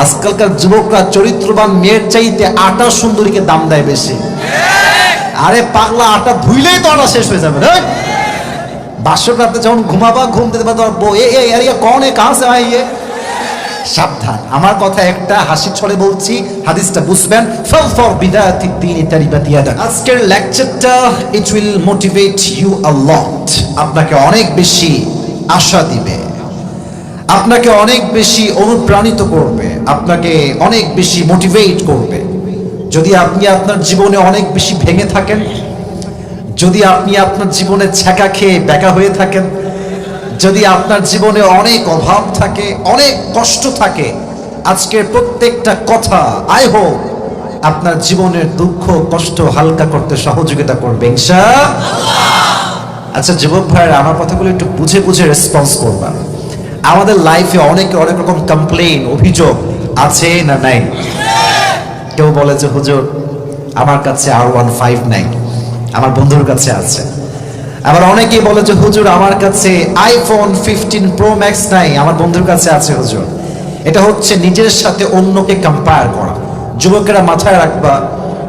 আজকালকার যুবকরা চরিত্রবান মেয়ের চাইতে আটা সুন্দরীকে দাম দেয় বেশি। আরে পাগলা, আটা ধুইলেই তো আটা শেষ হয়ে যাবে। বাসর রাতে যখন ঘুমাবা, ঘুম দিতে পারো বউ এ কন এ কাহা সে আইয়ে। সাবধান, আমার কথা একটা হাসি ছড়ে বলছি, হাদিসটা বুঝবেন। ফাল ফর বিদায়াতিদ দ্বীন তারিবাত ইয়াদা। আজকের লেকচারটা it will motivate you a lot. আপনাকে অনেক বেশি আশা দিবে, আপনাকে অনেক বেশি অনুপ্রাণিত করবে, আপনাকে অনেক বেশি মোটিভেট করবে। যদি আপনি আপনার জীবনে অনেক বেশি ভেঙে থাকেন, যদি আপনি আপনার জীবনে ছ্যাঁকা খেয়ে বেঁকা হয়ে থাকেন, যদি আপনার জীবনে অনেক অভাব থাকে, অনেক কষ্ট থাকে, আজকের প্রত্যেকটা কথা আই হোপ আপনার জীবনের দুঃখ কষ্ট হালকা করতে সহযোগিতা করবে ইনশাআল্লাহ। আচ্ছা যুবক ভাইরা, আমার কথাগুলো একটু বুঝে বুঝে রেসপন্স করবা। আমাদের লাইফে অনেক রকম কমপ্লেইন, অভিযোগ আছে না নাই? কেউ বলে যে হুজুর আমার কাছে R15 নাই, আমার বন্ধুর কাছে আছে। আবার অনেকেই বলে যে হুজুর আমার কাছে iPhone 15 Pro Max নাই, আমার বন্ধুর কাছে আছে হুজুর। এটা হচ্ছে নিজের সাথে অন্যকে কম্পেয়ার করা। যুবকেরা মাথায় রাখবা,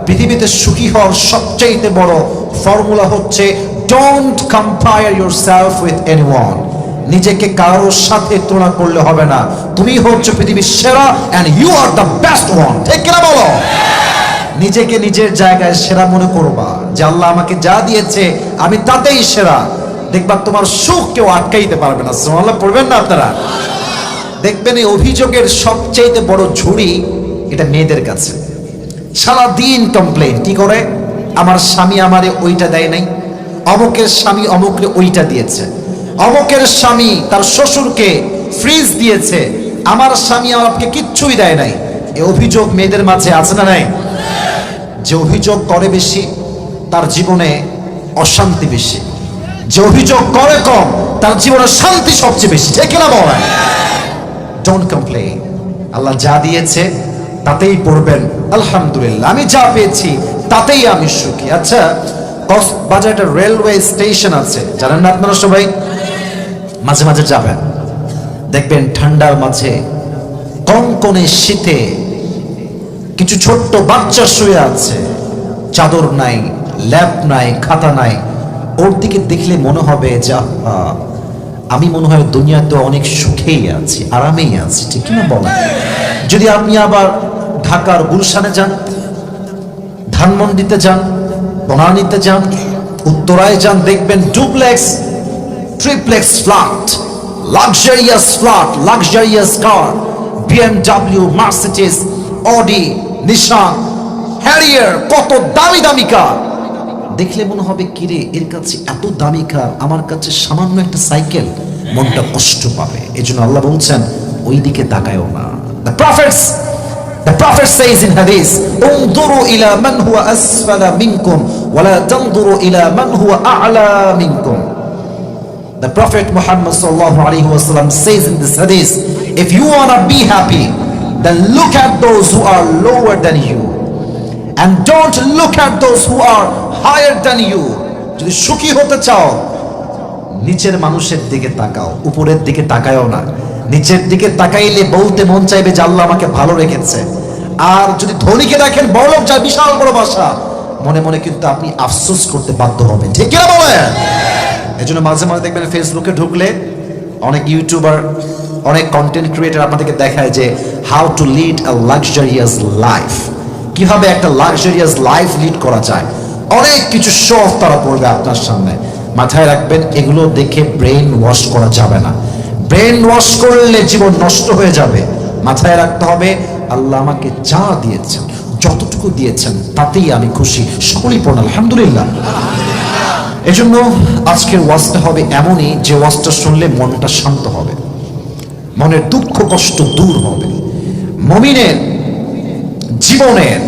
পৃথিবীতে সুখী হওয়ার সবচেয়ে বড় ফর্মুলা হচ্ছে don't compare yourself with anyone. নিজেকে কারোর সাথে তুলনা করলে হবে না। তুমি হচ্ছে পৃথিবীর সেরা and you are the best one. ঠিক কিনা বলো? নিজেকে নিজের জায়গায় সেরা মনে করবা, যে আল্লাহ আমাকে যা দিয়েছে আমি তাতেই সেরা। দেখবা তোমার সুখ কেউ আটকাইতে পারবে না। সুবহানাল্লাহ পড়বেন না আপনারা? দেখবেন এই অভিযোগের সবচেয়ে বড় ঝুড়ি এটা মেয়েদের কাছে। সারাদিন কমপ্লেইন কি করে, আমার স্বামী আমারে ওইটা দেয় নাই, অমুকের স্বামী অমুকরে ওইটা দিয়েছে, অমুকের স্বামী তার শ্বশুরকে ফ্রিজ দিয়েছে, আমার স্বামী আমাকে কিচ্ছুই দেয় নাই। এই অভিযোগ মেয়েদের মাঝে আছে না নাই? যে অভিযোগ করে বেশি তার জীবনে অশান্তি বেশি, যে অভিযোগ করে কম তার জীবনে শান্তি সবচেয়ে বেশি। ঠিক না বলেন? Don't complain. আল্লাহ যা দিয়েছে তাতেই পড়বেন আলহামদুলিল্লাহ, আমি যা পেয়েছি তাতেই আমি সুখী। আচ্ছা, কক্সবাজার একটা রেলওয়ে স্টেশন আছে, জানেন না আপনারা সবাই? মাঝে মাঝে যাবেন, দেখবেন ঠান্ডার মাঝে কনকনে শীতে কিছু ছোট্ট বাচ্চা শুয়ে আছে, চাদর নাই, ল্যাপ নাই, খাতা নাই। ওর দিকে দেখলে মনে হবে যা আমি মনে হয় দুনিয়াতে অনেক সুখেই আছি, আরামেই আছি। ঠিক কিনা বলেন? যদি আপনি আবার ঢাকার গুলশানে যান, ধানমন্ডিতে যান, বনানীতে যান, উত্তরায় যান, দেখবেন duplex, triplex flat, luxurious flat, luxurious car, BMW, Mercedes, Audi, Nissan, Harrier, কত দামি দামি কার। দেখলে মনে হবে কিরে এর কাছে এত দামি কার, আমার কাছে সামান্য একটা সাইকেল, মনটা কষ্ট পাবে। এজন্য আল্লাহ বলছেন ওই দিকে তাকায়ও না। The prophet says in hadith, উনদুরু ইলা মান হুয়া আসফালা মিনকুম ওয়া লা তানদুরু ইলা মান হুয়া আ'লা মিনকুম। The prophet Muhammad sallallahu alaihi wasallam says in this hadith, if you want to be happy, then look at those who are lower than you and don't look at those who are higher than you. যদি সুখী হতে চাও নিচের মানুষের দিকে তাকাও, উপরের দিকে তাকায়ও না। নিচের দিকে তাকাইলে বলতে মন চাইবে যে আল্লাহ আমাকে ভালো রেখেছে। আর যদি ধনীকে দেখেন বড়লোক, যার বিশাল বড় বাসা, মনে মনে কিন্তু আপনি আফসোস করতে বাধ্য হবেন। ঠিক কি না বলেন? এজন্য মাঝে মাঝে দেখবেন ফেসবুকে ঢুকলে অনেক ইউটিউবার, অনেক কন্টেন্ট ক্রিয়েটর আপনাদেরকে দেখায় যে how to lead a luxurious life, কিভাবে একটা লাক্সারিয়াস লাইফ লিড করা যায়। অনেক কিছু শো অফ তারা করবে আপনার সামনে। মাথায় রাখবেন এগুলো দেখে ব্রেন ওয়াশ করা যাবে না। ব্রেন ওয়াশ করলে জীবন নষ্ট হয়ে যাবে। মাথায় রাখতে হবে আল্লাহ আমাকে যা দিয়েছেন, যতটুকু দিয়েছেন তাতেই আমি খুশি। সকলেই পড়ুন আলহামদুলিল্লাহ। এজন্য আজকের ওয়াজটা হবে এমনই যে ওয়াজটা শুনলে মনটা শান্ত হবে, মনের দুঃখ কষ্ট দূর হবে। মুমিনের জীবনের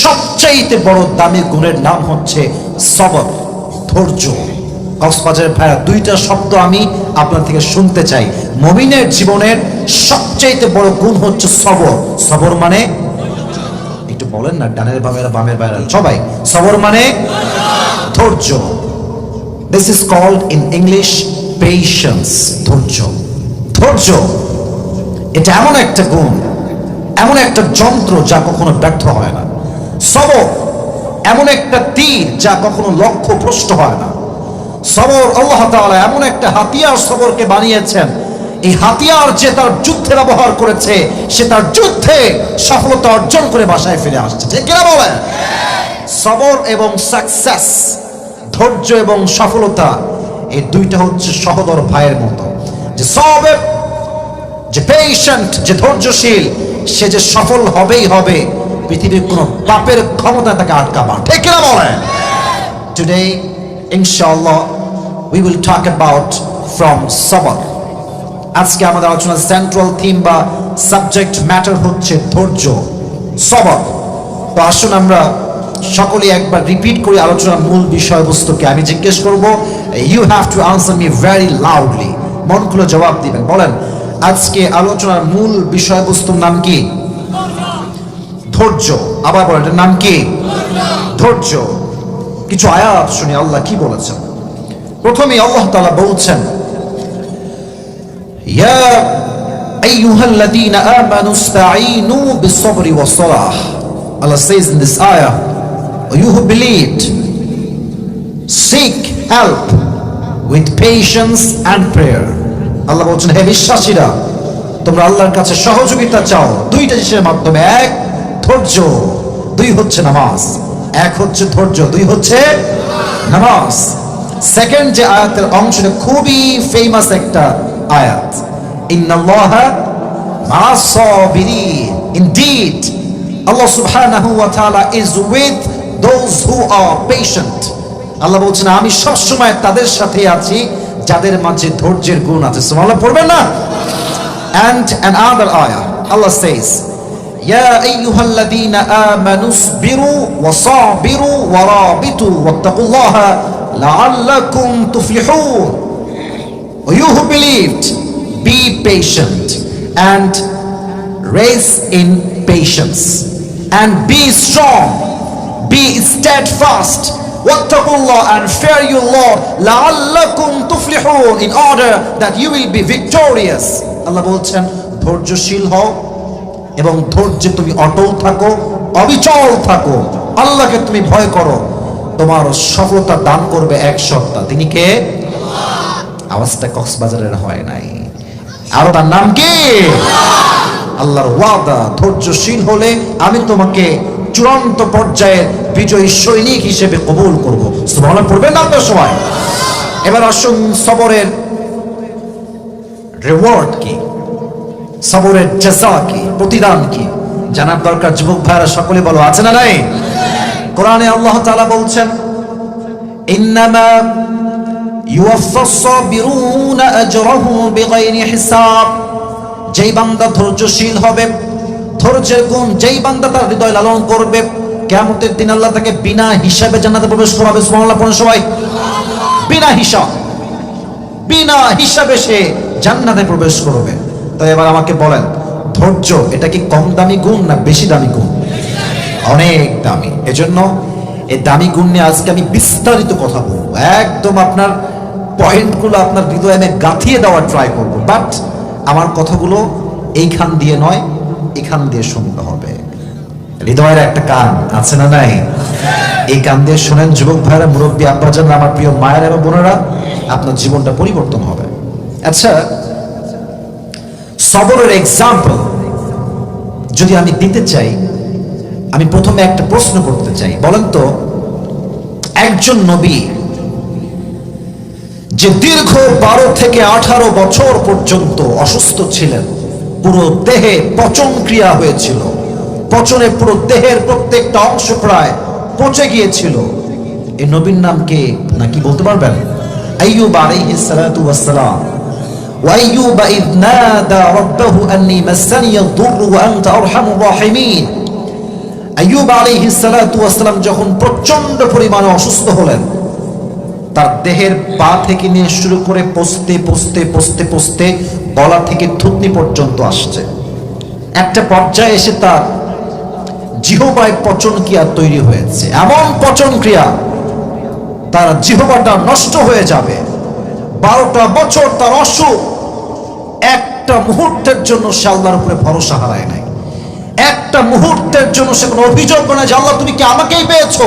সবচাইতে বড় দামি গুণের নাম হচ্ছে সবর, ধৈর্য। কক্সবাজারের ভাইরা, দুইটা শব্দ আমি আপনার থেকে শুনতে চাই। মুমিনের জীবনের সবচাইতে বড় গুণ হচ্ছে সবর। সবর মানে একটু বলেন না, ডানের বামের বামের বাইরে সবাই। সবর মানে ধৈর্য। This is called in English patience. ধৈর্য, ধৈর্য এটা এমন একটা গুণ এমন একটা যন্ত্র যা কখনো ব্যর্থ হয় না। সবর এমন একটা তীর যা কখনো লক্ষ্য ভ্রষ্ট হয় না। সবর আল্লাহ তাআলা এমন একটা হাতিয়ার সবরকে বানিয়েছেন, এই হাতিয়ার যে তার যুদ্ধে ব্যবহার করেছে সে তার যুদ্ধে সফলতা অর্জন করে বাসায় ফিরে আসছে। ঠিক কিনা বলেন? সবর এবং সাকসেস, ধৈর্য এবং সফলতা, এই দুইটা হচ্ছে সহোদর ভাইয়ের মতো। যে সবর, যে পেশেন্ট, যে ধৈর্যশীল, সে যে সফল হবেই হবে, পৃথিবীর কোনো পাপের ক্ষমতা তাকে আটকাবা। ঠিক কিনা বলেন? টুডে ইনশাআল্লাহ we will talk about from sabr. আজকে আমাদের আলোচনার সেন্ট্রাল থিম বা সাবজেক্ট ম্যাটার হচ্ছে ধৈর্য, সবর। তো আসুন আমরা সকলে একবার রিপিট করি আলোচনার মূল বিষয়বস্তুকে। আমি জিজ্ঞেস করব, you have to answer me very loudly, মন খুলে জবাব দিবেন। বলেন, আজকে আলোচনার মূল বিষয়বস্তুর নাম কি? ধৈর্য। আবার বলেন, এটার নাম কি? ধৈর্য। কিছু আয়াত শুনি আল্লাহ কি বলেছেন। প্রথমে আল্লাহ তাআলা বলছেন, ইয়া আইয়ুহাল্লাযীনা আমানু ইসতাঈনু বিস-সাবরি ওয়াস-সালাহ। Allah says in this ayah, you who believed, seek help with patience and prayer. আল্লাহ বলছেন, হে বিশ্বাসীরা, তোমরা আল্লাহর কাছে সহযোগিতা চাও দুইটা জিনিসের মাধ্যমে। এক ধৈর্য, দুই হচ্ছে নামাজ। এক হচ্ছে ধৈর্য, দুই হচ্ছে নামাজ। সেকেন্ড যে আয়াতের অংশটা খুবই ফেমাস একটা আয়াত, ইন্নাল্লাহা মা'আস Saverin. Indeed, Allah subhanahu wa ta'ala is with those who are patient. আল্লাহ বলছেন, আমি সবসময় তাদের সাথে আছি যাদের মাঝে ধৈর্যের গুণ আছে। সুবহানাল্লাহ পড়বেন না? And another ayah, Allah says, يا أيها الذين آمنوا اصبروا وصابروا ورابطوا واتقوا الله لعلكم تفلحون. You who believed, be patient and raise in patience and be strong, be steadfast, واتقوا الله and fear your Lord لعلكم تفلحون, in order that you will be victorious. আল্লাহ বলছেন, ধৈর্যশীল হও এবং ধৈর্যে তুমি অটল থাকো, অবিচল থাকো, আল্লাহকে তুমি ভয় করো, তোমার সফলতা দান করবে এক সত্তা। তিনি কে? আওয়াজটা কক্সবাজারের হয় নাই, আর তার নাম কি? আল্লাহর ওয়াদা, ধৈর্যশীল হলে আমি তোমাকে চূড়ান্ত পর্যায়ের বিজয়ী সৈনিক হিসেবে কবুল করব। সুবহানাল্লাহ পড়বেন না আপনার সবাই? এবার আসুন, সবরের রিওয়ার্ড কি, সবরের জাযা কি, প্রতিদান কি জানার দরকার। যুবক ভাইরা সকলে বলো, আছে না নাই? কোরআনে আল্লাহ তাআলা বলছেন, ইন্নামা ইউওয়াফাস সাবিরুনা আজরাহুম বিগাইরি হিসাব। যেই বান্দা ধৈর্যশীল হবে, ধৈর্যের গুণ যেই বান্দা তার হৃদয় লালন করবে, কিয়ামতের দিন আল্লাহ তাকে বিনা হিসাবে জান্নাতে প্রবেশ করাবে। সুবহানাল্লাহ পড়ুন সবাই। বিনা হিসাব, বিনা হিসাবে সে জান্নাতে প্রবেশ করবে। তো এবার আমাকে বলেন, ধৈর্য এটা কি কম দামি গুণ না বেশি দামি গুণ? অনেক দামি। এজন্য এই দামি গুণ নিয়ে আজকে আমি বিস্তারিত কথা বলবো, একদম আপনার পয়েন্টগুলো আপনার হৃদয়ে আমি গাঁথিয়ে দেওয়ার ট্রাই করব। বাট আমার কথাগুলো এইখান দিয়ে নয়, এখান দিয়ে শুনতে হবে। হৃদয়ের একটা কান আছে না নাই? এই কান দিয়ে শোনেন যুবক ভাইরা, মুরব্বী আব্বাজান, আমার প্রিয় মায়ের এবং বোনেরা, আপনার জীবনটা পরিবর্তন হবে। আচ্ছা, সবরের এক্সাম্পল যদি আমি দিতে চাই, আমি প্রথমে একটা প্রশ্ন করতে চাই। বলেন তো, একজন নবী যে দীর্ঘ 12 থেকে 18 বছর পর্যন্ত অসুস্থ ছিলেন, পুরো দেহে পচন ক্রিয়া হয়েছিল, পচনে পুরো দেহের প্রত্যেকটা অংশ প্রায় পচে গিয়েছিল, এই নবীর নাম কে নাকি বলতে পারবেন? আইয়ুব আলাইহিস সালাতু ওয়াস সালাম। وأيوب إذ نادى ربه أني مسني الضر وأنت أرحم الراحمين। আইয়ুব আলাইহিস সালাতু ওয়াস সালাম যখন প্রচন্ড পরিমাণে অসুস্থ হলেন, তার দেহের পা থেকে নিয়ে শুরু করে পচতে পচতে পচতে পচতে গলা থেকে থুতনি পর্যন্ত আসছে। একটা পর্যায়ে এসে তার জিহ্বায় পচন ক্রিয়া তৈরি হয়েছে, এমন পচন ক্রিয়া তার জিহ্বাটা নষ্ট হয়ে যাবে। 12টা বছর তার অসুখ, একটা মুহূর্তের জন্য সে আল্লাহর উপরে ভরসা হারায় নাই। একটা মুহূর্তের জন্য সে কোনো অভিযোগ করে না যে আল্লাহ তুমি কি আমাকেই পেয়েছো,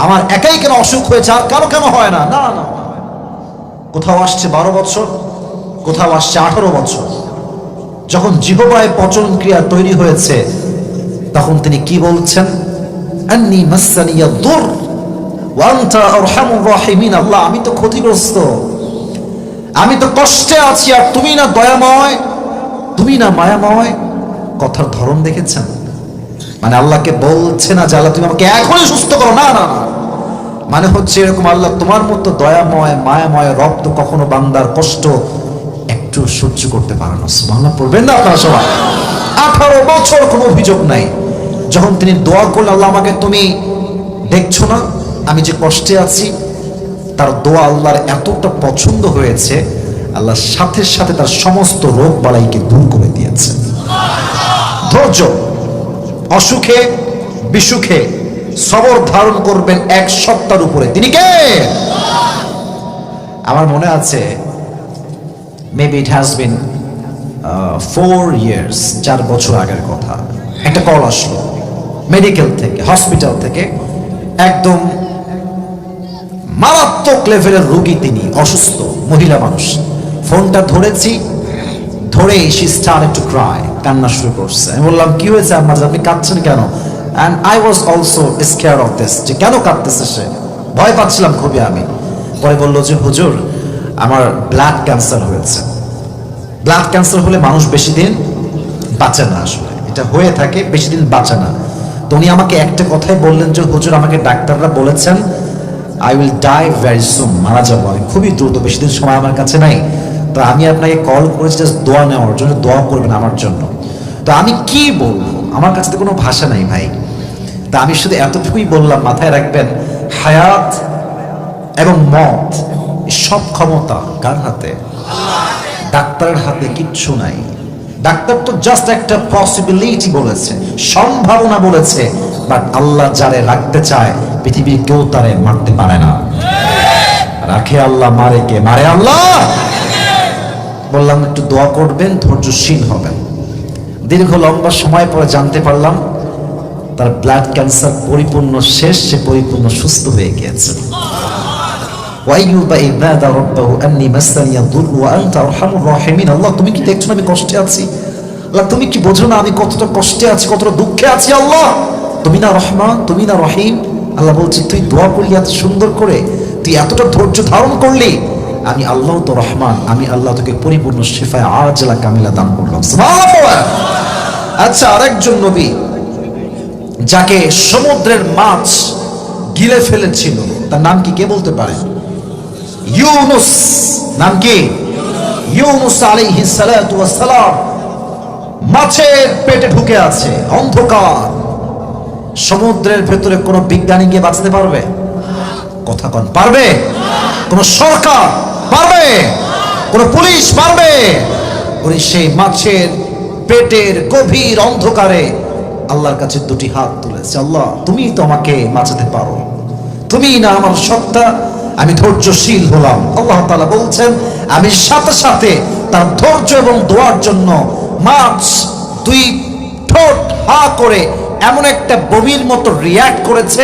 আমার একাই কেন অসুখ হয়েছে, আর কারো কেন হয় না। না না, কোথাও আসছে 12 বছর, কোথাও আসছে 18 বছর। যখন জিহ্বায় পচন ক্রিয়া তৈরি হয়েছে, তখন তিনি কি বলছেন? আন্নী মাসসানিয়া দুর ওয়া আনতা আরহামুর রাহিমিন। আল্লাহ, আমি তো ক্ষতিগ্রস্ত, আমি তো কষ্টে আছি, আর তুমি না দয়াময়, তুমি না মায়াময়। কথার ধরন দেখেছেন? মানে আল্লাহকে বলছে না যে আল্লাহ তুমি আমাকে এখনই সুস্থ করো, না না না, মানে হচ্ছে এরকম, আল্লাহ তোমার মতো দয়াময় মায়াময় রব তো কখনো বান্দার কষ্ট একটু সহ্য করতে পারে না। সুবহানাল্লাহ পড়বেন না আপনারা সবাই? 18 বছর কোনো অভিযোগ নাই। যখন তিনি দোয়া করলেন, আল্লাহ আমাকে তুমি দেখছো না আমি যে কষ্টে আছি, তার দোয়া আল্লাহর এতটা পছন্দ হয়েছে, আল্লাহ সাথে সাথে তার সমস্ত রোগ বালাইকে দূর করে দিয়েছে। ধৈর্য, অসুখে বিসুখে সবর ধারণ করবেন 1 সপ্তাহের উপরে। তিনি কে? আমার মনে আছে, maybe it has been 4 years, 4 বছর আগের কথা। একটা কল আসলো মেডিকেল থেকে, হসপিটাল থেকে, একদম মারাত্মক লেভেলের রোগী, তিনি অসুস্থ মহিলা মানুষ। ফোনটা ধরেছি, ধরে she started to cry, কান্না শুরু করছে। আমি বললাম কি হয়েছে আম্মা, আপনি কাঁদছেন কেন? and I was also scared of this, যে কেন কাঁদতেছে সে, ভয় পাচ্ছিলাম খুবই আমি। পরে বললো যে হুজুর আমার ব্লাড ক্যান্সার হয়েছে। ব্লাড ক্যান্সার হলে মানুষ বেশি দিন বাঁচে না, আসলে এটা হয়ে থাকে, বেশি দিন বাঁচে না। তো উনি আমাকে একটা কথাই বললেন যে হুজুর আমাকে ডাক্তাররা বলেছেন I will die very soon, মারা যাবো আমি খুবই দ্রুত, বেশি দিন সময় আমার কাছে নাই। তো আমি আপনাকে কল করেছি জাস্ট দোয়া নেওয়ার জন্য, দোয়া করবেন আমার জন্য। তো আমি কি বলবো, আমার কাছে তো কোনো ভাষা নাই ভাই। তা আমি শুধু এতটুকুই বললাম, মাথায় রাখবেন হায়াত এবং মত সব ক্ষমতা কার হাতে? ডাক্তারের হাতে কিচ্ছু নাই। ডাক্তার তো জাস্ট একটা পসিবিলিটি বলেছে, সম্ভাবনা বলেছে, বাট আল্লাহ যারে রাখতে চায় পৃথিবীর কেউ তারে মারতে পারে না। রাখে আল্লাহ, মারে কে? মারে আল্লাহ। বললাম একটু দোয়া করবেন, ধৈর্যশীল হবেন। দীর্ঘ লম্বা সময় পরে জানতে পারলাম তার ব্লাড ক্যান্সার পরিপূর্ণ শেষ, সে পরিপূর্ণ সুস্থ হয়ে গিয়েছে। আল্লাহ তুমি কি দেখছো না আমি কষ্টে আছি? আল্লাহ তুমি কি বোঝো না আমি কতটা কষ্টে আছি, কতটা দুঃখে আছি? আল্লাহ তুমি না রহমান, তুমি না রহিম? আল্লাহ বলছি তুই দোয়া করলি এত সুন্দর করে, তুই এতটা ধৈর্য ধারণ করলি, আমি আল্লাহ তো রহমান, আমি আল্লাহ তোকে পরিপূর্ণ শিফায়ে আজলা কামিলা দান করলাম। সুবহানাল্লাহ। আচ্ছা, আরেকজন নবী যাকে সমুদ্রের মাছ গিলে ফেলেছিল, তার নাম কি কে বলতে পারে? ইউনুস। নাম কি? ইউনুস আলাইহিস সালাতু ওয়াস সালাম মাছের পেটে ঢুকে আছে, অন্ধকার সমুদ্রের ভেতরে। কোন বিজ্ঞানী গিয়ে বাঁচাতে পারবে? কথা কন, পারবে? কোন সরকার পারবে? কোন পুলিশ পারবে? উনি সেই মাছের পেটের গভীর অন্ধকারে আল্লাহর কাছে 2টি হাত তুলেছে। আল্লাহ তুমি তো আমাকে বাঁচাতে পারো, তুমি না আমার সত্তা, আমি ধৈর্যশীল হলাম। আল্লাহ তাআলা বলছেন আমি সাথে সাথে তার ধৈর্য এবং দোয়ার জন্য মাছ 2 ঠোঁট হা করে এমন একটা বমির মতো রিয়্যাক্ট করেছে,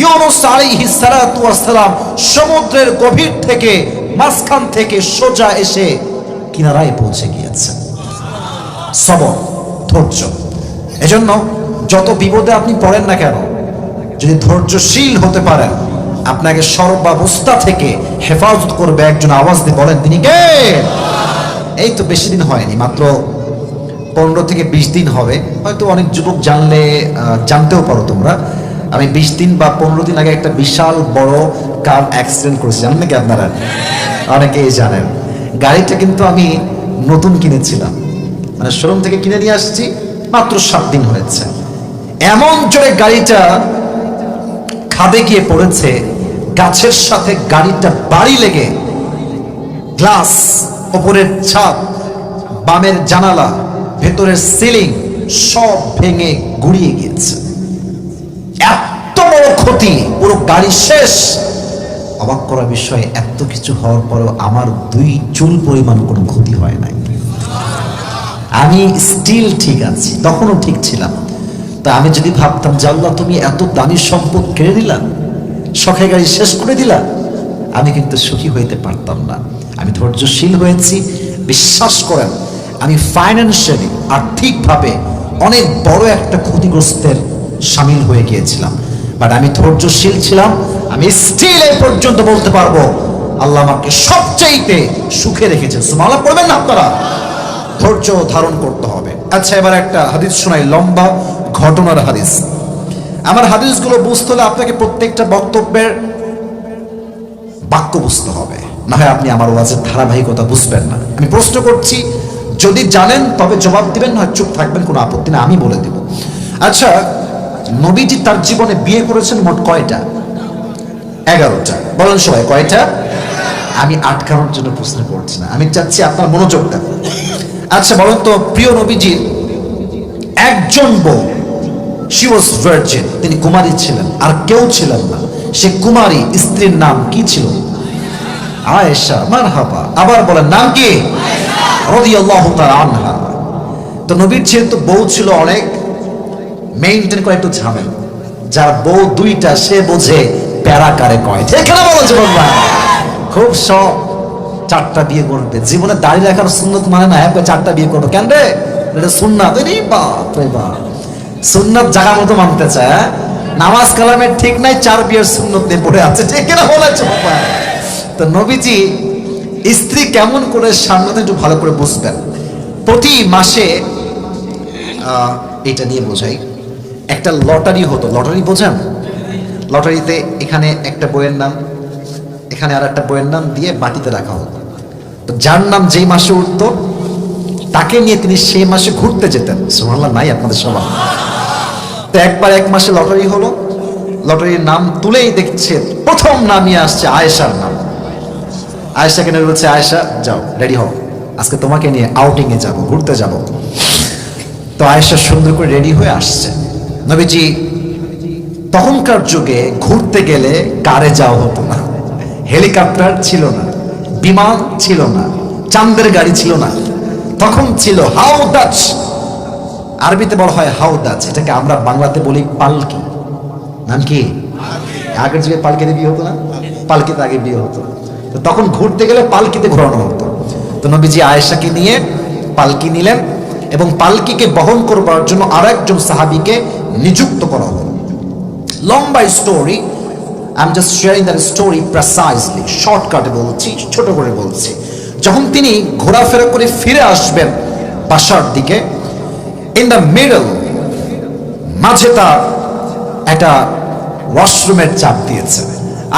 ইউনুস আলাইহিস সালাতু ওয়াস সালাম সমুদ্রের গভীর থেকে মাঝখান থেকে সোজা এসে কিনারায় পৌঁছে গিয়েছে। সবর, ধৈর্য। এজন্য যত বিপদে আপনি পড়েন না কেন, যদি ধৈর্যশীল হতে পারেন, আপনাকে সর্বাবস্থা থেকে হেফাজত করবে একজন। আওয়াজ দিয়ে বলেন তিনি কে? এই তো বেশি দিন হয়নি, মাত্র 15 থেকে 20 দিন হবে। হয়তো অনেক যুবক জানলে জানতেও পারো তোমরা, আমি 20 দিন বা 15 দিন আগে একটা বিশাল বড় কার অ্যাক্সিডেন্ট করেছি। জানেন নাকি আপনারা? অনেকেই জানেন। গাড়িটা কিন্তু আমি নতুন কিনেছিলাম, মানে শোরুম থেকে কিনে নিয়ে আসছি, মাত্র 7 দিন হয়েছে। এমন জোরে গাড়িটা খাদে গিয়ে পড়েছে, গাছের সাথে গাড়িটা বাড়ি লেগে গ্লাস, ওপরের ছাদ, বামের জানালা, ভেতরের সিলিং সব ভেঙে গুড়িয়ে গিয়েছে। এত বড় ক্ষতি, পুরো গাড়ি শেষ। অবাক করা বিষয়, এত কিছু হওয়ার পরেও আমার 2 চুল পরিমাণ কোনো ক্ষতি হয় নাই। আমি স্টিল ঠিক আছি, তখনও ঠিক ছিলাম। তা আমি যদি ভাবতাম যে আল্লাহ তুমি এত দামি সম্পদ কেড়ে দিলা, শখে গাড়ি শেষ করে দিলা, আমি কিন্তু সুখী হইতে পারতাম না। আমি ধৈর্যশীল হয়েছি। বিশ্বাস করেন, আমি ফাইন্যান্সিয়ালি আর্থিকভাবে অনেক বড় একটা ক্ষতিগ্রস্তের সামিল হয়ে গিয়েছিলাম, বাট আমি ধৈর্যশীল ছিলাম। আমি স্টিল এই পর্যন্ত বলতে পারবো আল্লাহ আমাকে সবচাইতে সুখে রেখেছেন। সুবহানাল্লাহ পড়বেন না আপনারা? ধৈর্য ধারণ করতে হবে। আচ্ছা, এবার একটা হাদিস শোনাই, লম্বা ঘটনার হাদিস। আমার হাদিসগুলো বুঝতে হলে আপনাকে প্রত্যেকটা বক্তব্যের বাক্য বুঝতে হবে, না হয় আপনি আমার ওয়াজের ধারাবাহিকতা বুঝবেন না। আমি প্রশ্ন করছি, যদি জানেন তবে জবাব দিবেন, না চুপ থাকবেন, কোনো আপত্তি না, আমি বলে দেব। আচ্ছা, নবীজি তার জীবনে বিয়ে করেছেন মোট কয়টা? 11টা। বলেন সবাই কয়টা? আমি আটকানোর জন্য প্রশ্ন করছি না, আমি চাচ্ছি আপনার মনোযোগটা। আচ্ছা বলেন তো, প্রিয় নবীজির একজন বউ, শি ওয়াজ ভার্জিন, তিনি কুমারী ছিলেন, আর কেউ ছিলেন না। সে কুমারী স্ত্রীর নাম কি ছিল? আয়েশা। মারহাবা। আবার বলেন নাম কি? রাদিয়াল্লাহু তাআলা আনহা। তো নবীর যেহেতু বউ ছিল অনেক, মেইনটেইন করে একটু ঝামেলা। যার বউ দুইটা সে বোঝে প্যারা কারে কয়, ঠিক না বলো যুবক ভাই? খুব শখ, 4টা বিয়ে করবে। জীবনে দাড়ি রাখার সুন্নত মানে না, হ্যাঁ 4টা বিয়ে করবে কেন রে? এটা সুন্নাত। বাপ রে বাপ, সুন্নাত জায়গা মতো মানতে চায়। নামাজ কালামের ঠিক নাই, 4 বিয়ের সুন্নত নিয়ে পড়ে আছে, ঠিক না বলেছ? তো নবীজি স্ত্রী কেমন করে সামলাতে একটু ভালো করে বুঝবেন। প্রতি মাসে এটা নিয়ে বোঝাই, একটা লটারি হতো। লটারি বোঝেন? লটারিতে এখানে একটা বইয়ের নাম, এখানে আর একটা বইয়ের নাম দিয়ে বাটিতে রাখা হতো। তো যার নাম যেই মাসে উঠতো তাকে নিয়ে তিনি সেই মাসে ঘুরতে যেতেন। সুবহানাল্লাহ নাই আপনাদের সবার? তো একবার এক মাসে লটারি হলো, লটারির নাম তুলেই দেখছে প্রথম নামই আসছে আয়েশার নাম। আয়েশাকে নিয়ে বলছে, আয়েশা যাও রেডি হও, আজকে তোমাকে নিয়ে আউটিং এ যাবো, ঘুরতে যাব। তো আয়েশা সুন্দর করে রেডি হয়ে আসছে। নবীজি তখনকার যুগে ঘুরতে গেলে কারে যাওয়া হতো না, হেলিকপ্টার ছিল না, বিমান ছিল না, চাঁদের গাড়ি ছিল না, তখন ছিল হাওদাজ। আরবিতে বলা হয় হাওদাজ, এটাকে আমরা বাংলাতে বলি পালকি। নাম কি? আগের যুগে পালকিতে বিয়ে হতো না? পালকিতে আগে বিয়ে হতো। তো তখন ঘুরতে গেলে পালকিতে ঘোরানো হতো। তো নবীজি আয়েশাকে নিয়ে পালকি নিলেন এবং পালকিকে বহন করবার জন্য আরেকজন সাহাবীকে নিযুক্ত করা হলো। লম্বা story, I am just sharing that story precisely, শর্টকাটে বলছি, ছোট করে বলছি। যখন তিনি ঘোরাফেরা করে ফিরে আসবেন বাসার দিকে, ইন দ্য মিডল, মাঝে তার একটা ওয়াশরুমের চাপ দিয়েছে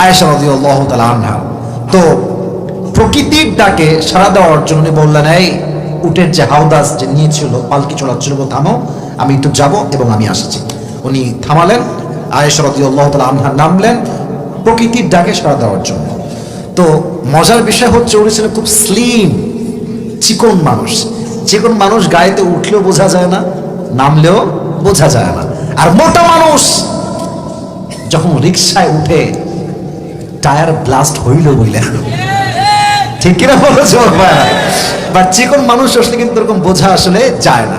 আয়েশা রাদিয়াল্লাহু তাআলা আনহা। তো প্রকৃতির ডাকে সাড়া দেওয়ার জন্য বললেন, এই উটের যে হাওদাস যে নিয়েছিল, পালকি চলাচ্ছিল, থামো, আমি একটু যাব এবং আমি আসছি। উনি থামালেন, আয়েশা রাদিয়াল্লাহু তাআলা আনহা নামলেন প্রকৃতির ডাকে সাড়া দেওয়ার জন্য। তো মজার বিষয় হচ্ছে, উনি ছিলেন খুব স্লিম, চিকন মানুষ। চিকন মানুষ গাড়িতে উঠলেও বোঝা যায় না, নামলেও বোঝা যায় না। আর মোটা মানুষ যখন রিক্সায় উঠে টায়ার ব্লাস্ট হইল বইলে, ঠিক কিনা বলেছ? বাট চিকন মানুষ আসলে কিন্তু এরকম বোঝা আসলে যায় না।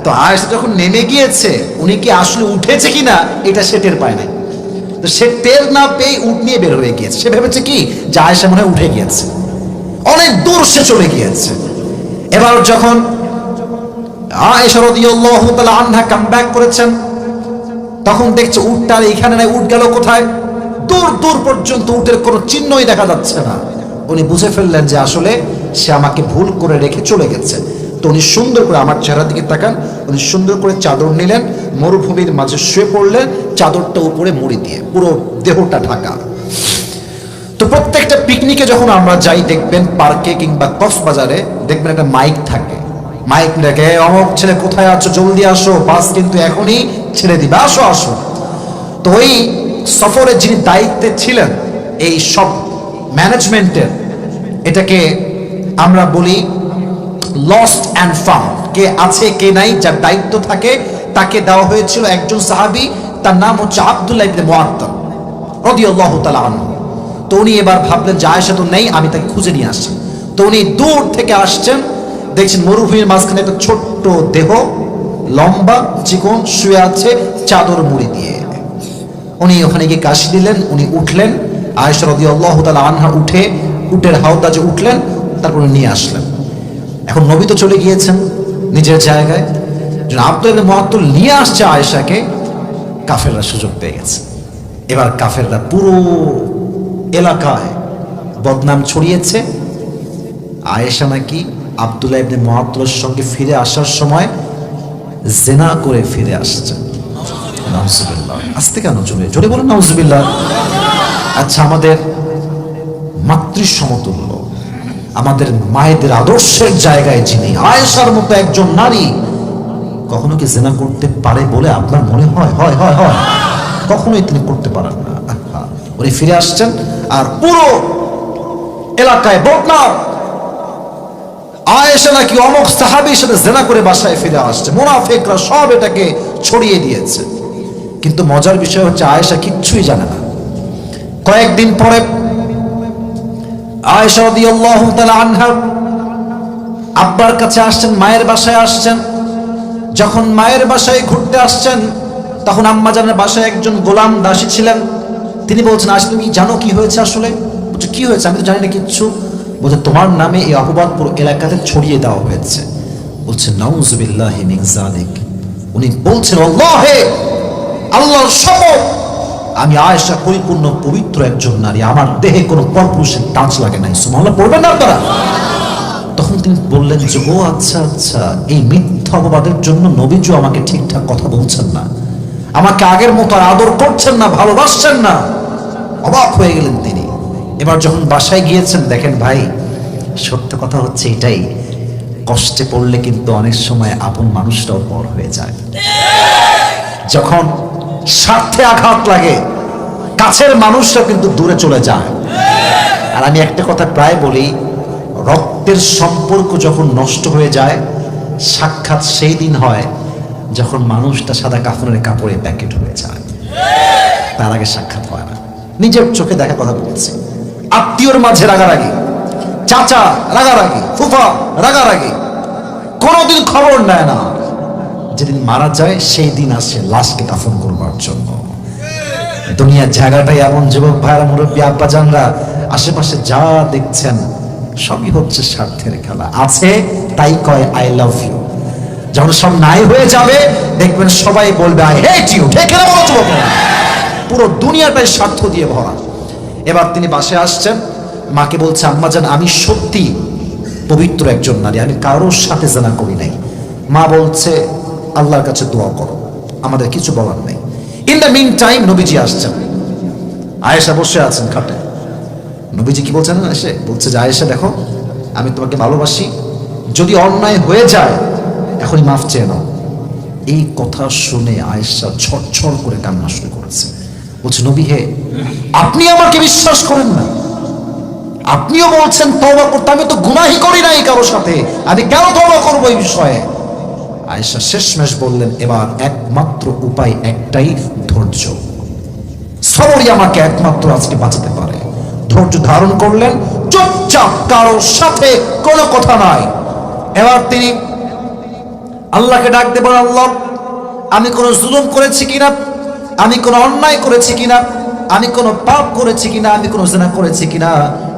তো আয়েশা যখন নেমে গিয়েছে, উনি কি আসলে উঠেছে কিনা এটা সে টের পায় না। তো সে টের না পেয়ে উঠ নিয়ে বের হয়ে গিয়েছে। সে ভেবেছে কি যে আয়েশা মনে হয় উঠে গিয়েছে, অনেক দূর সে চলে গিয়েছে। এবার যখন আয়েশা রাদিয়াল্লাহু তাআলা আনহা কাম ব্যাক করেছেন, তখন দেখছে উটটা এখানে নাই, উট গেল কোথায়? দূর দূর পর্যন্ত উটের কোনো চিহ্নই দেখা যাচ্ছে না। উনি বুঝে ফেললেন যে আসলে সে আমাকে ভুল করে রেখে চলে গেছে। তো উনি সুন্দর করে আমার চেহারার দিকে তাকান, উনি সুন্দর করে চাদর নিলেন, মরুভূমির মাঝে শুয়ে পড়লেন, চাদরটা উপরে মুড়ি দিয়ে, পুরো দেহটা ঢাকা। তো প্রত্যেকটা পিকনিকে যখন আমরা যাই দেখবেন, পার্কে কিংবা কক্সবাজারে দেখবেন একটা মাইক থাকে। মাইক ডেকে, অমুক ছেলে কোথায় আছো, জলদি আসো, বাস কিন্তু এখনই ছেড়ে দিবে, আসো আসো। তো ওই সফরে যিনি দায়িত্বে ছিলেন এই সব ম্যানেজমেন্টের, এটাকে আমরা বলি লস্ট অ্যান্ড ফাউন্ড, কে আছে কে নাই, যার দায়িত্ব থাকে তাকে দেওয়া হয়েছিল একজন সাহাবী, তার নাম হচ্ছে আব্দুল্লাহ ইবনে মুআত্তাব রাদিয়াল্লাহু তাআলা আনহু। তো উনি এবার ভাবলেন যে আয়েশা তো নেই, আমি তাকে খুঁজে নিয়ে আসছি। তো উনি দূর থেকে আসছেন, দেখছেন মরুভূমির মাঝখানে একটা ছোট্ট দেহ, লম্বা চিকন, শুয়ে আছে চাদর মুড়ি দিয়ে। উনি ওখানে গিয়ে কাশি দিলেন, উনি উঠলেন, আয়েশা রাদিয়াল্লাহু তাআলা আনহা উঠে উটের হাওদাজে উঠলেন, তারপর নিয়ে আসলেন। এখন নবী তো চলে গিয়েছেন নিজের জায়গায়, আব্দুল্লাহ ইবনে মুআত্তাল নিয়ে আসছে আয়েশাকে, কাফেররা সুযোগ পেয়ে গেছে। এবার কাফেররা পুরো এলাকায় বদনাম ছড়িয়েছে, আয়েশা নাকি আব্দুল্লাহ ইবনে মুআত্তালের সঙ্গে ফিরে আসার সময় জিনা করে ফিরে আসছে। নাউজুবিল্লাহ। আস্তে কেন, জোরে জোরে বলুন নাউজুবিল্লাহ। আচ্ছা, আমাদের মাতৃ সমতুল্য, আমাদের মায়েদের আদর্শের জায়গায় যিনি, আয়েশার মতো একজন নারী কখনো কি জিনা করতে পারে বলে আপনার মনে হয়? হয় হয় হয় কখনোই তিনি করতে পারেন না। উনি ফিরে আসছেন আর পুরো এলাকায় বদনাম, আয়েশা নাকি অমুক সাহাবীর সাথে জিনা করে বাসায় ফিরে আসছে। মুনাফিকরা সব এটাকে ছড়িয়ে দিয়েছে, কিন্তু মজার বিষয় হচ্ছে আয়েশা কিচ্ছুই জানে না। কয়েকদিন পরে আয়েশা রাদিয়াল্লাহু তাআলা আনহা আব্বার কাছে আসছেন, মায়ের বাসায় আসছেন। যখন মায়ের বাসায় ঘুরতে আসছেন, তখন আম্মা জানের বাসায় একজন গোলাম দাসী ছিলেন। তিনি বলছেন, আজ তুমি জানো কি হয়েছে? আসলে বলছে, কি হয়েছে? আমি তো জানি না কিচ্ছু। বলছে, তোমার নামে এই অপবাদ পুরো এলাকাতে ছড়িয়ে দেওয়া হয়েছে। বলছে, নাউজুবিল্লাহি মিন যালিক। উনি বলছেন, আল্লাহে, আল্লাহর শপথ, আমি আয়েশা পরিপূর্ণ পবিত্র একজন নারী, আমার দেহে কোনো পরপুরুষের টাচ লাগে নাই। সুবহানাল্লাহ পড়বেন না আপনারা? তখন তিনি বললেন যে, ও আচ্ছা আচ্ছা, এই মিথ্যা অপবাদের জন্য নবীজি আমাকে ঠিকঠাক কথা বলছেন না, আমাকে আগের মতো আদর করছেন না, ভালোবাসছেন না। অবাক হয়ে গেলেন তিনি। এবার যখন বাসায় গিয়েছেন, দেখেন ভাই, সত্য কথা হচ্ছে এটাই, কষ্টে পড়লে কিন্তু অনেক সময় আপন মানুষটাও পর হয়ে যায়। যখন স্বার্থে আঘাত লাগে, কাছের মানুষরা কিন্তু দূরে চলে যায়। আর আমি একটা কথা প্রায় বলি, রক্তের সম্পর্ক যখন নষ্ট হয়ে যায়, সাক্ষাৎ সেই দিন হয় যখন মানুষটা সাদা কাফনের কাপড়ে প্যাকেট হয়ে যায়, তার আগে সাক্ষাৎ হয় না। নিজের চোখে দেখা কথা বলছি। আত্মীয়র মাঝে রাগারাগি, চাচা রাগারাগি, ফুফা রাগারাগি, কোনোদিন খবর নেয় না। যেদিন মারা যায় সেই দিন আসে লাশকে দাফন করবার জন্য। দুনিয়ার জায়গাটাই এমন, যুবক ভাইরা, মুরব্বী আব্বা জানরা, আশেপাশে যা দেখছেন সবই হচ্ছে স্বার্থের খেলা। আছে তাই কয় আই লাভ ইউ, যখন সব নাই হয়ে যাবে দেখবেন সবাই বলবে আই হেট ইউ। ঠিক না বলো যুবক? পুরো দুনিয়াটাই স্বার্থ দিয়ে ভরা। এবার তিনি বাসায় আসছেন, মাকে বলছে, আম্মা জান, আমি সত্যি পবিত্র একজন নারী, আমি কারোর সাথে জিনা করি নাই। মা বলছে, আল্লাহর কাছে দোয়া করো, আমাদের কিছু বলার নেই। ইন দ্য মিন টাইম নবীজি আসছেন, আয়েশা বসে আছেন খাটে। নবীজি কি বলছেন? এসে বলছে যে, আয়েশা দেখো, আমি তোমাকে ভালোবাসি, যদি অন্যায় হয়ে যায় এখনই মাফ চেয়ে নাও। এই কথা শুনে আয়েশা ছটছট করে কান্না শুরু করেছে। বলছে, নবী হে, আপনি আমাকে বিশ্বাস করেন না? আপনিও বলছেন তওবা করতে, আমি তো গুনাহই করি নাই কারোর সাথে, আমি কেন তওবা করবো এই বিষয়ে? আয়েশা শেষমেশ বললেন, এবার একমাত্র উপায় একটাই, ধৈর্য। সবরই আমাকে একমাত্র আজকে বাঁচাতে পারে। ধৈর্য ধারণ করলেন, চুপচাপ, কারোর সাথে কোনো কথা নাই। এবার তিনি আল্লাহকে ডাক দেবেন, আল্লাহ, আমি কোনো জুলুম করেছি কিনা, আমি কোনো অন্যায় করেছি কিনা, আমি কোনো পাপ করেছি কিনা, আমি কোনো জিনা করেছি কিনা।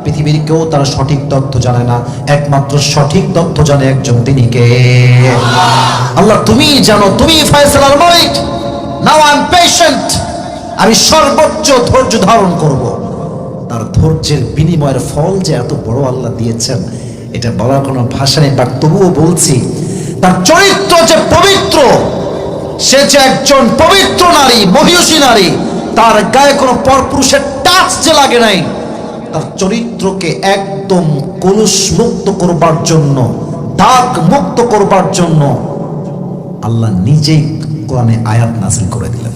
পৃথিবীর কেউ তার সঠিক তথ্য জানে না, একমাত্র সঠিক তথ্য জানে একজন, তিনি কে? আল্লাহ, তুমি জানো, তুমি ফয়সালার মালিক। নাও আই এম পেশেন্ট, আমি সর্বোচ্চ ধৈর্য ধারণ করব। তার ধৈর্যের বিনিময়ের ফল যে এত বড় আল্লাহ দিয়েছেন, এটা বলার কোনো ভাষা নেই। বাট তবুও বলছি, তার চরিত্র যে পবিত্র, সে যে একজন পবিত্র নারী, মহিষী নারী, তার গায়ে কোনো পরপুরুষের টাচ যে লাগে নাই, তার চরিত্রকে একদম কলুষ মুক্ত করবার জন্য, দাগ মুক্ত করবার জন্য আল্লাহ নিজেই কোরআনে আয়াত নাযিল করে দিলেন।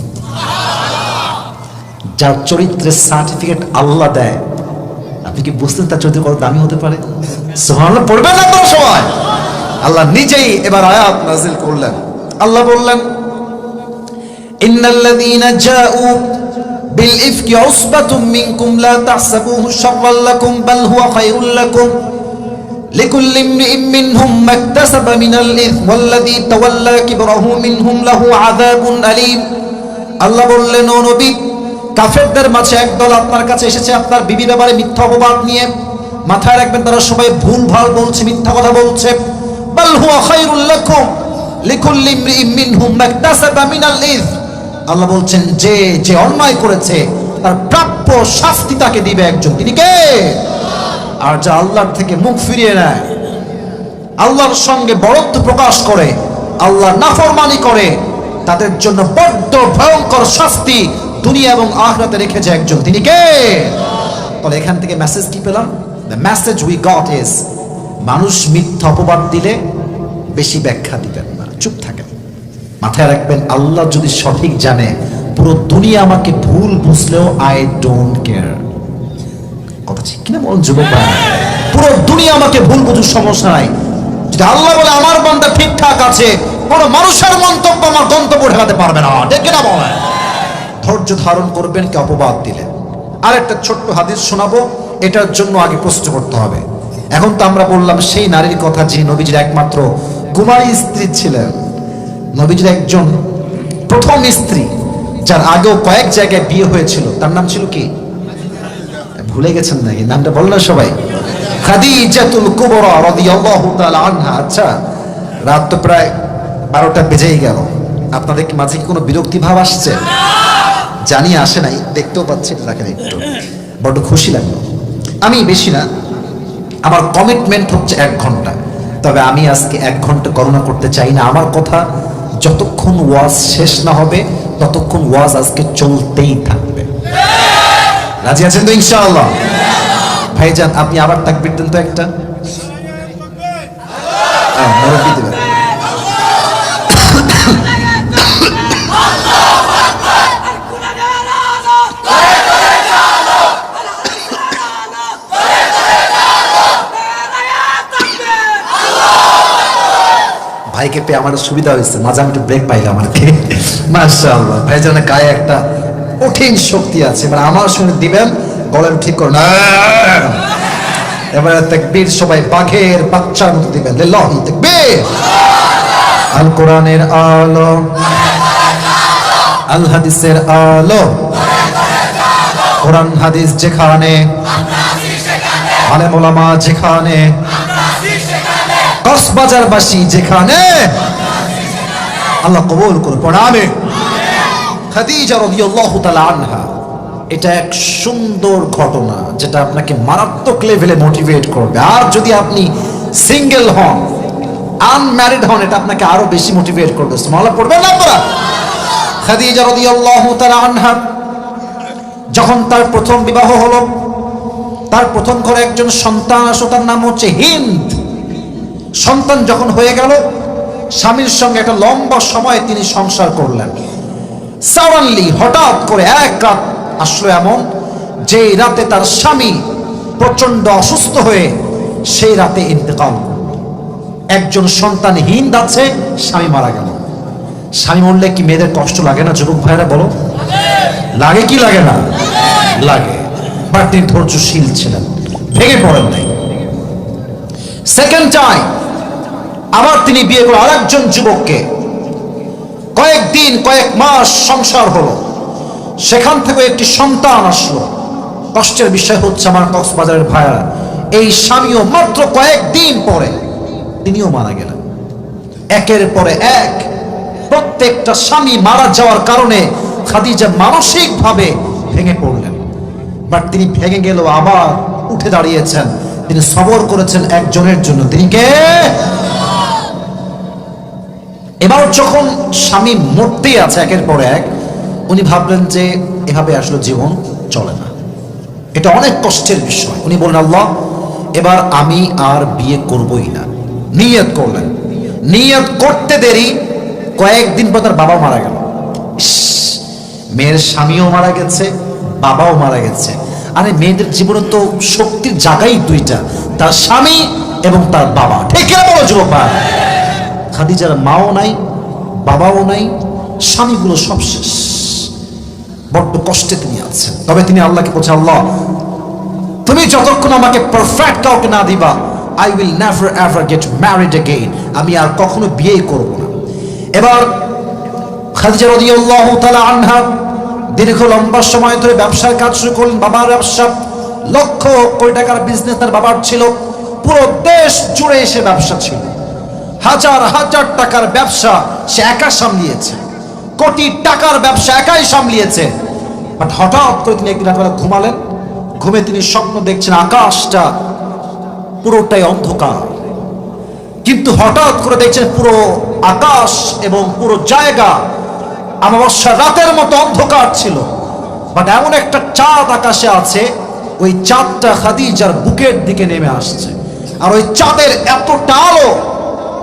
যার চরিত্রের সার্টিফিকেট আল্লাহ দেয়, আপনি কি বুঝতেন তার চরিত্র কত দামি হতে পারে? সুবহানাল্লাহ পড়বেন না তোর সবাই? আল্লাহ নিজেই এবার আয়াত নাযিল করলেন। আল্লাহ বললেন, ইন্নাল্লাযীনা জাউ বিল ইফকি উসবাতুম মিনকুম লা তাহসাবুহু শাররান লাকুম বাল হুয়া খায়রুল লাকুম লিকুল্লি ইমরিইম মিনহুম মাকতাসাবা মিনাল ইসম ওয়াল্লাযী তাওয়াল্লা কিবরাহু মিনহুম লাহু আযাবুন আলীম। আল্লাহ বললেন, ও নবী, কাফেরদের মাঝে একদল আপনার কাছে এসেছে আপনার বিবির ব্যাপারে মিথ্যা অপবাদ নিয়ে। মাথায় রাখবেন, তারা সবাই ভুলভাল বলছে, মিথ্যা কথা বলছে। বাল হুয়া খায়রুল লাকুম লিকুল্লি ইমরিইম মিনহুম মাকতাসাবা মিনাল ইসম। আল্লাহ বলছেন, যে যে অন্যায় করেছে তার প্রাপ্য শাস্তি তাকে দিবে একজন, তিনি কে? আর যা আল্লাহর থেকে মুখ ফিরিয়ে নেয়, আল্লাহর সঙ্গে বরত্ব প্রকাশ করে, আল্লাহর নাফরমানি করে, তাদের জন্য বড্ড ভয়ঙ্কর শাস্তি দুনিয়া এবং আখিরাতে রেখেছে একজন, তিনি কে? তাহলে এখান থেকে মেসেজ কি পেলাম? The message we got is, মানুষ মিথ্যা অপবাদ দিলে বেশি ব্যাখ্যা দিবেন না, চুপ থাকেন। মাথায় রাখবেন, আল্লাহ যদি সঠিক জানে, পুরো দুনিয়া আমাকে ভুল বুঝলেও আই ডোন্ট কেয়ার। কথা ঠিক কিনা বলুন যুবক ভাই? পুরো দুনিয়া আমাকে ভুল বুঝুর সমস্যা নাই, যদি আল্লাহ বলে আমার বান্দা ঠিকঠাক আছে, কোনো মানুষের মন্তব্য আমার গন্তব্য ঠেকাতে পারবে না, ঠিক কিনা বলেন? ধৈর্য ধারণ করবেন কে অপবাদ দিলে। আর একটা ছোট্ট হাদিস শোনাবো, এটার জন্য আগে প্রশ্ন করতে হবে। এখন তো আমরা বললাম সেই নারীর কথা যিনি নবীজির একমাত্র কুমারী স্ত্রী ছিলেন, নবীজির একজন প্রথম স্ত্রী, যার আগেও কয়েক জায়গায় বিয়ে হয়েছিল। তার নাম ছিল কি? ভুলে গেছেন নাকি? নামটা বললো সবাই? খাদিজাতুল কুবরা রাদিয়াল্লাহু তাআলা আনহা। আচ্ছা, রাত তো প্রায় 12টা বেজেই গেল। আপনাদের কি মাঝে কি কোনো বিরক্তি ভাব আসছে? জানি আসে নাই, দেখতেও পাচ্ছি। দেখেন, একটু বড্ড খুশি লাগলো। আমি বেশি না, আমার কমিটমেন্ট হচ্ছে 1 ঘন্টা। তবে আমি আজকে 1 ঘন্টা গণনা করতে চাই না। আমার কথা যতক্ষণ ওয়াজ শেষ না হবে ততক্ষণ ওয়াজ আজকে চলতেই থাকবে। রাজি আছেন তো ইনশাআল্লাহ? ভাইজান, আপনি আবার তাকবীর দেন তো একটা। মুরব্বি দিবেন। ভাইকে পেয়ে আমার সুবিধা হয়েছে, মাঝে আমি একটু ব্রেক পাইলাম আর কি। মাশাআল্লাহ, ভাইজানের গায়ে একটা কঠিন শক্তি আছে। এবার আমার সঙ্গে দিবেন, গলাটা ঠিক করুন। এবার তাকবীর সবাই বাঘের বাচ্চার মতো দিবেন। লিল্লাহি তাকবীর। আল কোরআনের আলো, আল হাদিসের আলো, কোরআন হাদিস যেখানে, আলেম ওলামা যেখানে, কক্সবাজারবাসী যেখানে, আল্লাহ কবুল করুন। প্রণামে খাদিজা রাদিয়াল্লাহু তাআলা আনহা। এটা এক সুন্দর ঘটনা যেটা আপনাকে মারাত্মক লেভেলে মোটিভেট করবে। আর যদি আপনি সিঙ্গেল হন, আনম্যারিড হন, এটা আপনাকে আরো বেশি মোটিভেট করবে। সুবহানাল্লাহ পড়বেন না আপনারা? খাদিজা রাদিয়াল্লাহু তাআলা আনহা যখন তার প্রথম বিবাহ হলো, তার প্রথম ঘরে একজন সন্তান আসলো, তার নাম হচ্ছে হিন্দ। সন্তান যখন হয়ে গেল, স্বামীর সঙ্গে একটা লম্বা সময় তিনি সংসার করলেন। সাডেনলি, হঠাৎ করে এক রাত আসলো এমন, যে রাতে তার স্বামী প্রচন্ড অসুস্থ হয়ে সেই রাতে ইন্তেকাল করল। একজন সন্তান হিন্দ আছে, স্বামী মারা গেল। স্বামী মরলে কি মেয়েদের কষ্ট লাগে না যুবক ভাইরা? বলো, লাগে কি লাগে না? লাগে। বাট তিনি ধৈর্যশীল ছিলেন, ভেঙে পড়েন নাই। সেকেন্ড টাইম আবার তিনি বিয়ে করে আরেকজন যুবককে। কয়েকদিন, কয়েক মাস সংসার হলো, সেখান থেকে একটি সন্তান আসলো। কষ্টের বিষয় হচ্ছে আমার কক্সবাজারের ভাইরা, এই স্বামীও মাত্র কয়েকদিন পরে তিনিও মারা গেলেন। একের পরে এক প্রত্যেকটা স্বামী মারা যাওয়ার কারণে খাদিজা মানসিকভাবে ভেঙে পড়লেন। বাট তিনি ভেঙে গেল, আবার উঠে দাঁড়িয়েছেন। তিনি সবর করেছেন একজনের জন্য, তিনি কে? এবার যখন স্বামী মরতেই আছে একের পর এক, উনি ভাবলেন যে এভাবে আসলে জীবন চলে না, এটা অনেক কষ্টের বিষয়। উনি বললেন, আল্লাহ, এবার আমি আর বিয়ে করবই না। নিয়ত করলেন। নিয়ত করতে দেরি, কয়েকদিন পর তার বাবা মারা গেল। মেয়ের স্বামীও মারা গেছে, বাবাও মারা গেছে। আরে মেয়েদের জীবনে তো শক্তির জায়গাই দুইটা, তার স্বামী এবং তার বাবা। ঠিক কিনা বলো যুবক ভাই? খাদিজার মাও নাই, বাবাও নাই, স্বামীগুলো সব শেষ। বড্ড কষ্টে তিনি আছেন। তবে তিনি আল্লাহকে বলছেন, আল্লাহ, তুমি যতক্ষণ আমাকে পারফেক্ট কাউকে না দিবা I will never ever get married again. আমি আর কখনো বিয়ে করব না। এবার খাদিজা রাদিয়াল্লাহু তাআলা আনহা দীর্ঘ লম্বা সময় ধরে ব্যবসার কাজ শুরু করলেন। বাবার ব্যবসা, লক্ষ কোটি টাকার বিজনেস তার বাবার ছিল, পুরো দেশ জুড়ে এসে ব্যবসা ছিল, হাজার হাজার টাকার ব্যবসা সে একা সামলিয়েছে, কোটি টাকার ব্যবসা একাই সামলিয়েছে। বাট হঠাৎ করে তিনি একদিন রাতবেলা ঘুমালেন, ঘুমে তিনি স্বপ্ন দেখছেন আকাশটা পুরোটাই অন্ধকার, কিন্তু হঠাৎ করে দেখছেন পুরো আকাশ এবং পুরো জায়গা অমাবস্যা রাতের মতো অন্ধকার ছিল। বাট এমন একটা চাঁদ আকাশে আছে, ওই চাঁদটা খাদিজার বুকের দিকে নেমে আসছে, আর ওই চাঁদের এতটা আলো,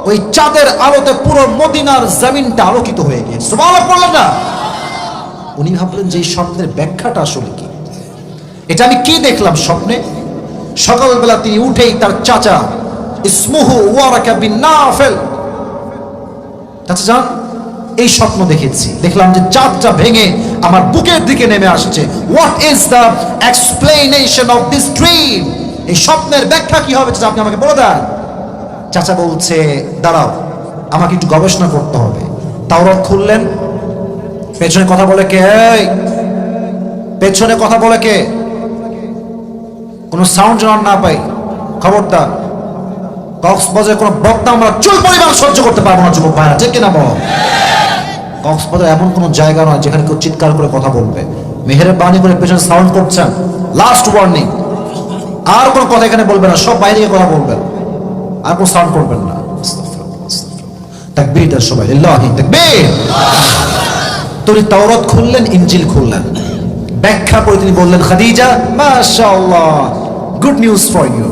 ওই চাঁদের আলোতে পুরো মদিনার জমিনটা আলোকিত হয়ে গিয়েছে। সুবহানাল্লাহ বললেন না? উনি ভাবলেন যে এই স্বপ্নের ব্যাখ্যাটা আসলে কি, এটা আমি কি দেখলাম স্বপ্নে। সকালবেলা তিনি উঠেই তার চাচা ইসমুহু ওয়ারাকা বিন নাফেল, চাচা যান এই স্বপ্ন দেখেছি, দেখলাম যে চাঁদটা ভেঙে আমার বুকের দিকে নেমে আসছে। What is the explanation of this dream? এই স্বপ্নের ব্যাখ্যা কি হবে চাচা, আপনি আমাকে বলে দেন। চাচা বলছে দাঁড়াও, আমাকে একটু গবেষণা করতে হবে। তাওরাত খুললেন, পেছনে কথা বলে কে? পেছনে কথা বলে কে? কোনো সাউন্ড যেন না পাই, খবরদার। কক্সবাজারে কোনো বক্তা আমরা চুল পরিমাণ সহ্য করতে পারবো না যুবক ভাইরা, ঠিক কিনা বল? কক্সবাজার এমন কোনো জায়গা নয় যেখানে কেউ চিৎকার করে কথা বলবে। মেহেরবানি করে পেছনে সাউন্ড করছেন, লাস্ট ওয়ার্নিং, আর কোনো কথা এখানে বলবে না, সব বাইরে গিয়ে কথা বলবেন, আর কোনো সাউন্ড করবেন না। তাকবীর দেন সবাই, লিল্লাহি তাকবীর। তিনি তাওরাত খুললেন, ইনজিল খুললেন, ব্যাখ্যা করে তিনি বললেন খাদিজা মাশাআল্লাহ, গুড নিউজ ফর ইউ,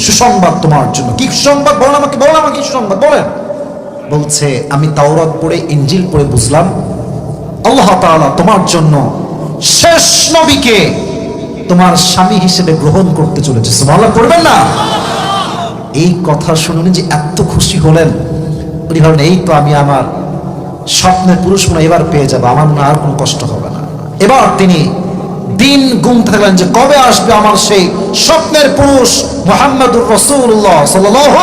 সুসংবাদ তোমার জন্য। কি সুসংবাদ বলেন আমাকে, বলেন আমাকে সুসংবাদ বলেন। বলছে আমি তাওরাত পড়ে ইনজিল পড়ে বুঝলাম আল্লাহ তাআলা তোমার জন্য শেষ নবীকে তোমার স্বামী হিসেবে গ্রহণ করতে চলেছে। সুবহানাল্লাহ পড়বেন না? এই কথা শুনুন যে এত খুশি হলেন, উনি ভাবলেন এই তো আমি আমার স্বপ্নের পুরুষ মনে এবার পেয়ে যাবো, আমার না আর কোনো কষ্ট হবে না। এবার তিনি দিন গুনতে থাকলেন যে কবে আসবে আমার সেই স্বপ্নের পুরুষ মুহাম্মদুর রাসূলুল্লাহ সাল্লাল্লাহু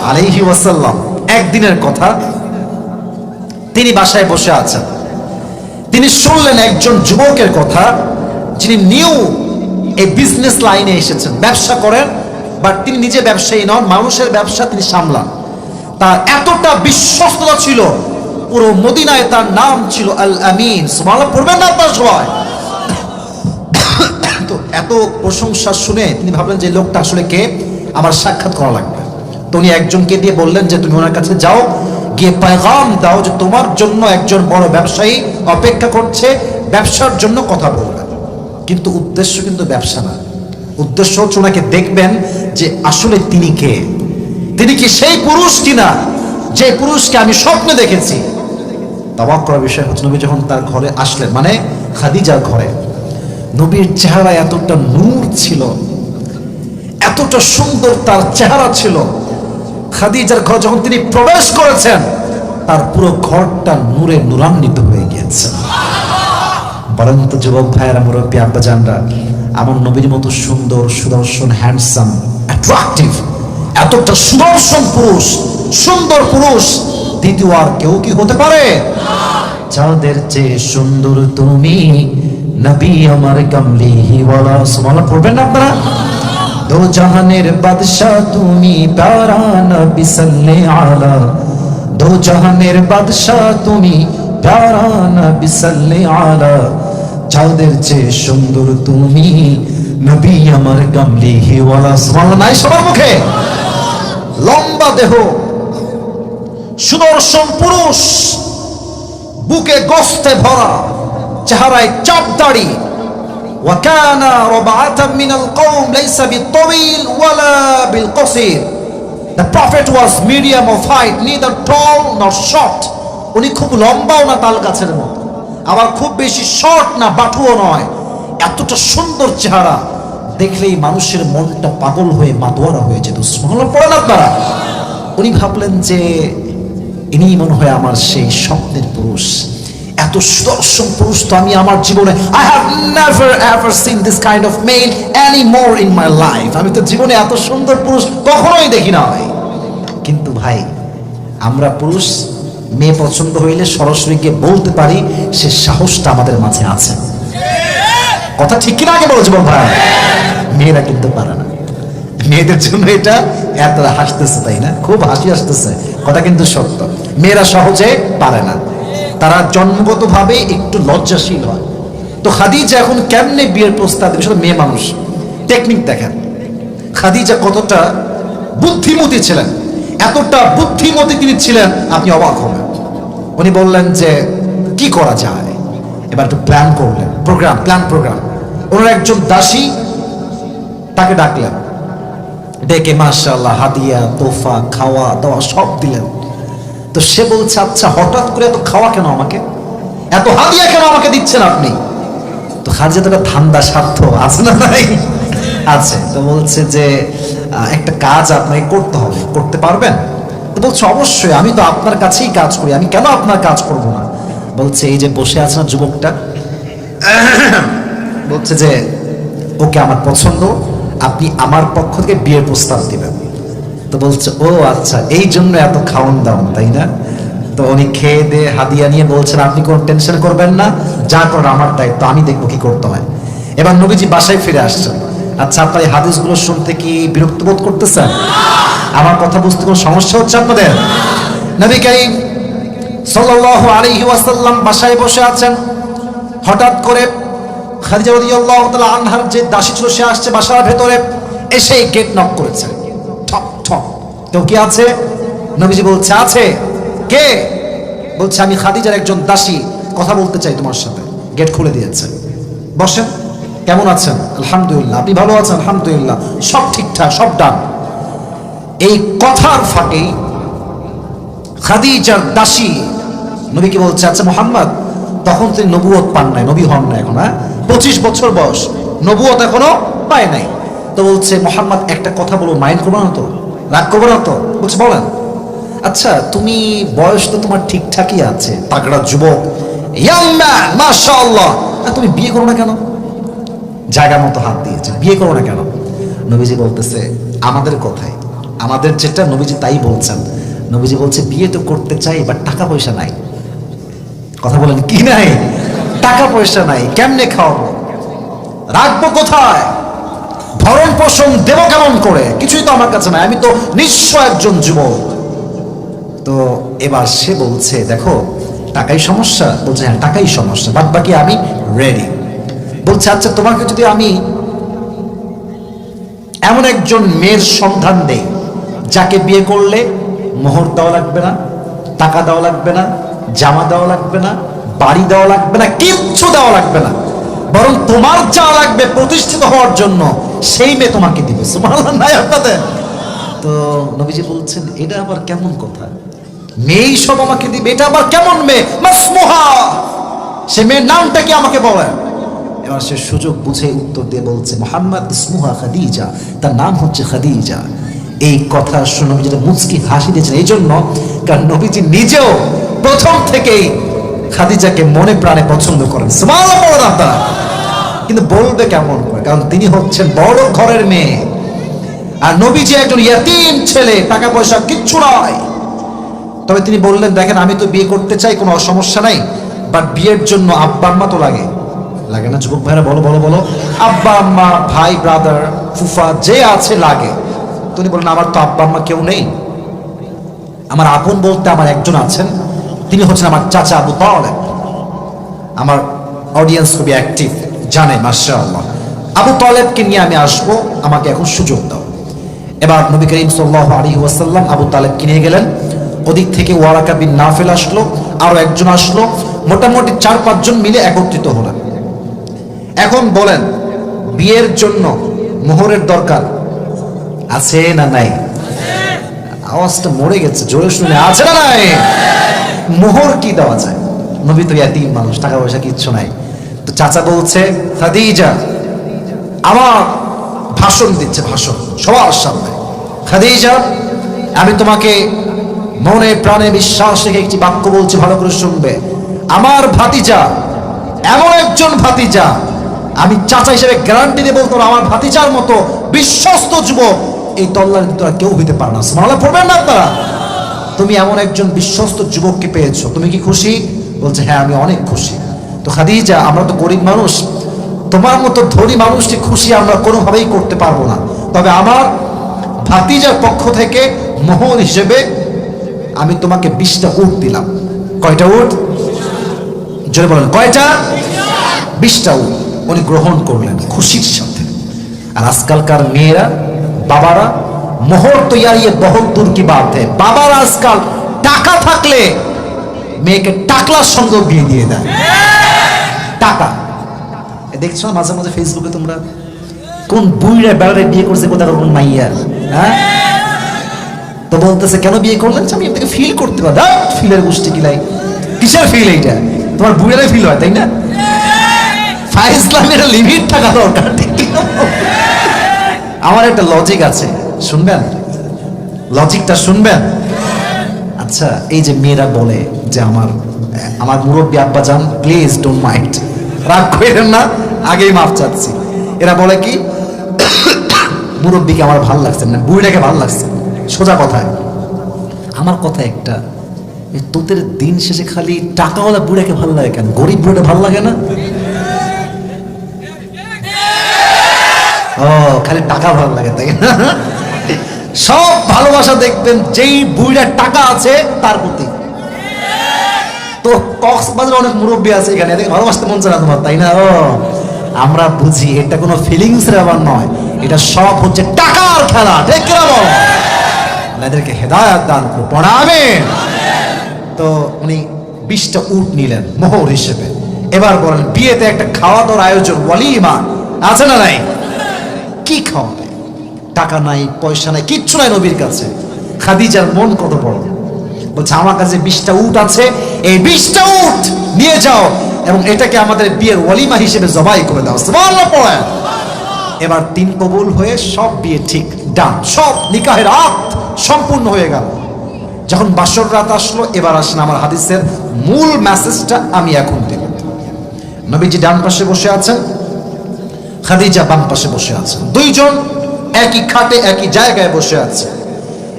আলাইহি ওয়াসাল্লাম। একদিনের কথা, তিনি বাসায় বসে আছেন, তিনি শুনলেন একজন যুবকের কথা যিনি নিউ এই বিজনেস লাইনে এসেছেন, ব্যবসা করেন, বাট তিনি নিজে ব্যবসায়ী নন, মানুষের ব্যবসা তিনি সামলান। তার এতটা বিশ্বস্ততা ছিল, পুরো মদিনায় তার নাম ছিল আল আমিন। সুবহানাল্লাহ পড়বেন না আপনারা সবাই? তো এত প্রশংসা শুনে তিনি ভাবলেন যে লোকটা আসলে কে, আমার সাক্ষাৎ করা লাগবে। তো উনি একজনকে দিয়ে বললেন যে তুমি ওনার কাছে যাও, গিয়ে পয়গাম দাও যে তোমার জন্য একজন বড় ব্যবসায়ী অপেক্ষা করছে, ব্যবসার জন্য কথা বলবেন। কিন্তু উদ্দেশ্য কিন্তু ব্যবসা না, উদ্দেশ্য হচ্ছে ওনাকে দেখবেন যে আসলে তিনি কে, তিনি কি সেই পুরুষ কিনা যে পুরুষকে আমি স্বপ্নে দেখেছি। অবাক করার বিষয় হচ্ছে নবী যখন তার ঘরে আসলেন, মানে খাদিজার ঘরে, নবীর চেহারা এতটা নূর ছিল, এতটা সুন্দর তার চেহারা ছিল। খাদিজার ঘরে যখন তিনি প্রবেশ করেছেন, তার পুরো ঘরটা নূরে নূরান্বিত হয়ে গিয়েছে। বলেন তো যুবক ভাইয়েরা, মুরব্বী আব্বাজানরা, আমার নবীর মতো সুন্দর, সুদর্শন, হ্যান্ডসাম, অ্যাট্রাকটিভ, এতটা সুদর্শন পুরুষ, সুন্দর পুরুষ দ্বিতীয় আর কেউ কি হতে পারে? যাদের চেয়ে সুন্দর তুমি নবী আমার কামলিহি ওয়ালা। সুবহানাল্লাহ পড়বেন না আপনারা? দো জাহানের বাদশাহ তুমি, প্যারা নবী সাল্লাল্লাহু আলা। দো জাহানের বাদশাহ তুমি, প্যারা নবী সাল্লাল্লাহু আলা। যাদের চেয়ে সুন্দর তুমি নবী আমার কামলিহি ওয়ালা। সুবহানাল্লাহ নাই সবার মুখে? লম্বা দেহ, সুদর্শন পুরুষ, বুকে গোস্তে ভরা, চেহারায় চাপ দাড়ি। وكان ربعة من القوم ليس بالطويل ولا بالقصير. The prophet was medium of height, neither tall nor short. উনি খুব লম্বাও না তাল গাছের মতো, আবার খুব বেশি শর্ট না, বাটুও নয়। এতটা সুন্দর চেহারা দেখলেই মানুষের মনটা পাগল হয়ে মাতোয়ারা হয়ে যেত। সুবহানাল্লাহ পড়েন আপনারা? উনি ভাবলেন যে ইনি মনে হয় আমার সেই স্বপ্নের পুরুষ। এত এত সুদর্শন পুরুষ তো আমি আমার জীবনে I have never ever seen this kind of male any more in my life, আমি তো জীবনে এত সুন্দর পুরুষ কখনোই দেখি না ভাই। কিন্তু ভাই আমরা পুরুষ মেয়ে পছন্দ হইলে সরাসরি গিয়ে বলতে পারি, সে সাহসটা আমাদের মাঝে আছে। কথা ঠিক কিনা আগে বলো জীবন ভাই? মেয়েরা কিন্তু পারে না। মেয়েদের জন্য এটা এত হাসতেছে, তাই না? খুব হাসি আসতেছে, কথা কিন্তু সত্য। মেয়েরা সহজে পারে না, তারা জন্মগতভাবে একটু লজ্জাশীল হয়। তো খাদিজা এখন কেমনে বিয়ের প্রস্তাব দেবে, সেটা মেয়ে মানুষ টেকনিক দেখেন। খাদিজা কতটা বুদ্ধিমতী ছিলেন, এতটা বুদ্ধিমতী তিনি ছিলেন আপনি অবাক হবেন। উনি বললেন যে কি করা যায়, এবার একটু প্ল্যান করলেন, প্রোগ্রাম। ওনার একজন দাসী তাকে ডাকলেন, ডেকে মাশাআল্লাহ হাদিয়া তোফা খাওয়া দাওয়া সব দিলেন। তো সে বলছে আচ্ছা হঠাৎ করে এত খাওয়া কেন আমাকে, এত হাদিয়া কেন আমাকে দিচ্ছেন আপনি? তো খাদিজা তো একটা ধান্দা স্বার্থ আছে না নাই? আছে। তো বলছে যে একটা কাজ আপনাকে করতে হবে, করতে পারবেন? তো বলছে অবশ্যই, আমি তো আপনার কাছেই কাজ করি, আমি কেন আপনার কাজ করব না। বলছে এই যে বসে আছে না যুবকটা, বলছে যে ওকে আমার পছন্দ, আপনি আমার পক্ষ থেকে বিয়ের প্রস্তাব দিবেন। তো বলছে ও আচ্ছা, এই জন্য এত খাওয়ান দাওয়ান, তাই না? তো উনি খেয়ে দিয়ে হাদিয়া নিয়ে বলছেন আপনি কোনো টেনশন করবেন না, যা করার আমার দায়িত্ব, আমি দেখবো কি করতে হয়। এবার নবীজি বাসায় ফিরে আসছেন। আচ্ছা আপনার এই হাদিসগুলো শুনতে কি বিরক্ত বোধ করতেছেন? আমার কথা বুঝতে কোনো সমস্যা হচ্ছে আপনাদের? নবী কারীম সাল্লাল্লাহু আলাইহি ওয়াসাল্লাম বাসায় বসে আছেন, হঠাৎ করে খাদিজা রাদিয়াল্লাহু তাআলা আনহার যে দাসী ছিল সে আসছে বাসার ভেতরে, এসে গেট নক করেছে, ঠক ঠক। তো কি আছে? নবীজি বলছে আছে। কে? বলছে আমি খাদিজার একজন দাসী, কথা বলতে চাই তোমার সাথে। গেট খুলে দিয়েছে, বসেন। কেমন আছেন? আলহামদুলিল্লাহ। আপনি ভালো আছেন? আলহামদুলিল্লাহ। সব ঠিকঠাক, সব ডান। এই কথার ফাঁকেই খাদিজার দাসী নবীকে বলছে আচ্ছা মুহাম্মদ, তখন তিনি নবুয়ত পান নাই, নবী হন না এখন, 25 বছর বয়স, নবুয়ত এখনো পায় নাই। তো বলছে মুহাম্মদ একটা কথা বলো, মাইন্ড করবো না তো, রাগ করবো না তো? বলছে বলেন। আচ্ছা তুমি বয়স তো তোমার ঠিকঠাকই আছে, তাগড়া যুবক, ইয়াং ম্যান মাশাআল্লাহ, তুমি বিয়ে করো না কেন? জায়গা মতো হাত দিয়েছে, বিয়ে করো না কেন? নবীজি বলতেছে আমাদের কথাই, আমাদের যেটা নবীজি তাই বলছেন। নবীজি বলছে বিয়ে তো করতে চাই, বাট টাকা পয়সা নাই। কথা বলেন কি নাই? টাকা পয়সা নাই, কেমনে খাওয়াবো, রাখবো কোথায়, ভরণ পোষণ দেবো কেমন করে, কিছুই তো আমার কাছে নাই, আমি তো নিঃস্ব একজন যুবক। তো এবার সে বলছে দেখো টাকাই সমস্যা। বলছে হ্যাঁ টাকাই সমস্যা, বাদ বাকি আমি রেডি। বলছে আচ্ছা তোমাকে যদি আমি এমন একজন মেয়ের সন্ধান দেই যাকে বিয়ে করলে মোহর দেওয়া লাগবে না, টাকা দেওয়া লাগবে না, জামা দেওয়া লাগবে না, বাড়ি দেওয়া লাগবে না, কিচ্ছু দেওয়া লাগবে না, বরং তোমার যা লাগবে প্রতিষ্ঠিত হওয়ার জন্য সেই মেয়ে তোমাকে দিবে। সুবহানাল্লাহ নাই আপনাদের? তো নবীজি বলছেন এটা আবার কেমন কথা, মেয়েই সব আমাকে দিবে, এটা আবার কেমন মেয়ে? মাসমুহা, সে মেয়ের নামটা কি আমাকে বলেন। এবার সে সুযোগ বুঝে উত্তর দিয়ে বলছে মুহাম্মদ ইসমুহা খাদিজা, তার নাম হচ্ছে খাদিজা। এই কথা শুনে নবীজি মুচকি হাসি দিয়েছেন, এই জন্য কারণ নবীজি নিজেও প্রথম থেকেই খাদিজাকে মনে প্রাণে পছন্দ করেন। সুবহানাল্লাহ বলেন আপনারা। কিন্তু বলবে কেমন করে, কারণ তিনি হচ্ছেন বড় ঘরের মেয়ে, আর নবীজি একজন ইয়াতীম ছেলে, টাকা পয়সা কিচ্ছু নয়। তবে তিনি বললেন দেখেন আমি তো বিয়ে করতে চাই, কোনো সমস্যা নাই, বাট বিয়ের জন্য আব্বা আম্মা তো লাগে, লাগে না যুবক ভাইরা? বলো বলো বলো। আব্বা আম্মা, ভাই ব্রাদার, ফুফা যে আছে লাগে। তিনি বলেন আমার তো আব্বা আম্মা কেউ নেই, আমার আপন বলতে আমার একজন আছেন, তিনি হচ্ছেন আমার চাচা আবু তালেব। আমার অডিয়েন্স খুবই অ্যাক্টিভ, জানে মাশাআল্লাহ। আবু তালেবকে নিয়ে আমি আসবো, আমাকে এখন সুযোগ দাও। এবার নবী করিম সাল্লাল্লাহু আলাইহি ওয়াসাল্লাম আবু তালেবকে নিয়ে গেলেন। ওদিক থেকে ওয়ারাকা বিন নাফিল আসলো, আরো একজন আসলো, মোটামুটি 4-5 জন মিলে একত্রিত হলেন। এখন বলেন বিয়ের জন্য মোহরের দরকার আছে না নাই? আওয়াজটা মরে গেছে, জোরে শুনে আছে না নাই? মোহর কি দেওয়া যায়? নবী তো ইয়াতীম মানুষ, টাকা পয়সা কিচ্ছু নাই। তো চাচা বলছে খাদিজা, আমার ভাষণ দিচ্ছে, ভাষণ সবার সামনে, খাদিজা আমি তোমাকে মনে প্রাণে বিশ্বাস রেখে একটি বাক্য বলছি, ভালো করে শুনবে। আমার ভাতিজা এমন একজন ভাতিজা, আমি চাচা হিসেবে গ্যারান্টি দিয়ে বলতো আমার ভাতিজার মতো বিশ্বস্ত যুবক এই তল্লার ভিতরে কেউ হইতে পারে না। সুবহানাল্লাহ পড়বেন না আপনারা? তুমি এমন একজন বিশ্বস্ত যুবককে পেয়েছো, তুমি কি খুশি? বলছে হ্যাঁ আমি অনেক খুশি। তো খাদিজা, আমরা তো গরিব মানুষ, তোমার মতো ধনী মানুষটি খুশি আমরা কোনোভাবেই করতে পারবো না, তবে আমার ভাতিজার পক্ষ থেকে মোহর হিসেবে আমি তোমাকে 20টা উট দিলাম। কয়টা উট? জোরে বলেন কয়টা? 20টা উট। উনি গ্রহণ করলেন খুশির সাথে। আর আজকালকার মেয়েরা, বাবারা, মোহর তৈয়ারি বহুত দূর কি বাত है, বাবারা আজকাল টাকা থাকলে মেয়েকে টাকলার সঙ্গে বিয়ে দিয়ে দেয়। টাকা দেখছো না মাঝে মাঝে ফেসবুকে তোমরা, কোন বুইড়া বেড়ারে বিয়ে করছে, কোথাকার কোন মাইয়া, হ্যাঁ? তো বলতেছে কেন বিয়ে করলেন? আমি আপনাকে ফিল করতে পারি। ফিলের গোষ্ঠী কিলাই, কিসের ফিল এইটা? তোমার বুইড়ারে ফিল হয়, তাই না? ফাইজলামের লিমিট থাকা দরকার। আমার একটা লজিক আছে, শুনবেন? লজিকটা শুনবেন? আচ্ছা, এই যে মেয়েরা বলে যে আমার মুরব্বী আব্বা যান, প্লিজ ডোন্ট মাইন্ড, রাগ করেন না, আগেই মাফ চাচ্ছি। এরা বলে কি মুরব্বীকে আমার ভাল লাগছে না, বুড়িটাকে ভাল লাগছে। সোজা কথায় আমার কথা একটা, তোদের দিন শেষে খালি টাকাওয়ালা বুড়াকে ভাল লাগে কেন? গরিব বুড়াটা ভাল লাগে না? ও খালি টাকা ভাল লাগে, তাই না? সব ভালোবাসা দেখবেন যেই বুড়ার টাকা আছে তার প্রতি। তো কক্সবাজারে অনেক মুরব্বী আছে, এখানে এদেরকে ভালোবাসতে মন চায় না তোমার, তাই না? ও আমরা বুঝি এটা কোনো ফিলিংস এর ব্যাপার নয়, এটা সব হচ্ছে টাকার খেলা। ঠিক কিনা বল? এদেরকে হেদায়েত দান করো, পড়াবেন। তো উনি 20টা উট নিলেন মোহর হিসেবে। এবার বলেন বিয়েতে একটা খাওয়া দাওয়ার আয়োজন, ওয়ালিমা আছে না নাই? কি খাওয়াবে? টাকা নাই, পয়সা নাই, কিচ্ছু নাই নবীর কাছে। খাদিজার মন কত বড়, বলছে আমার কাছে 20টা উট আছে, এই 20টা উট নিয়ে যাও এবং এটাকে আমাদের বিয়ের ওয়ালিমা হিসেবে জবাই করে দাও। সুবহানাল্লাহ পড়েন। এবার 3 কবুল হয়ে সব বিয়ে ঠিক, ডান, সব নিকাহের রাত সম্পূর্ণ হয়ে গেল। যখন বাসর রাত আসলো, এবার আসেন আমার হাদিসের মূল মেসেজটা আমি এখন দেব। নবীজি ডান পাশে বসে আছেন, খাদিজা বাম পাশে বসে আছেন, দুইজন একই খাটে একই জায়গায় বসে আছে।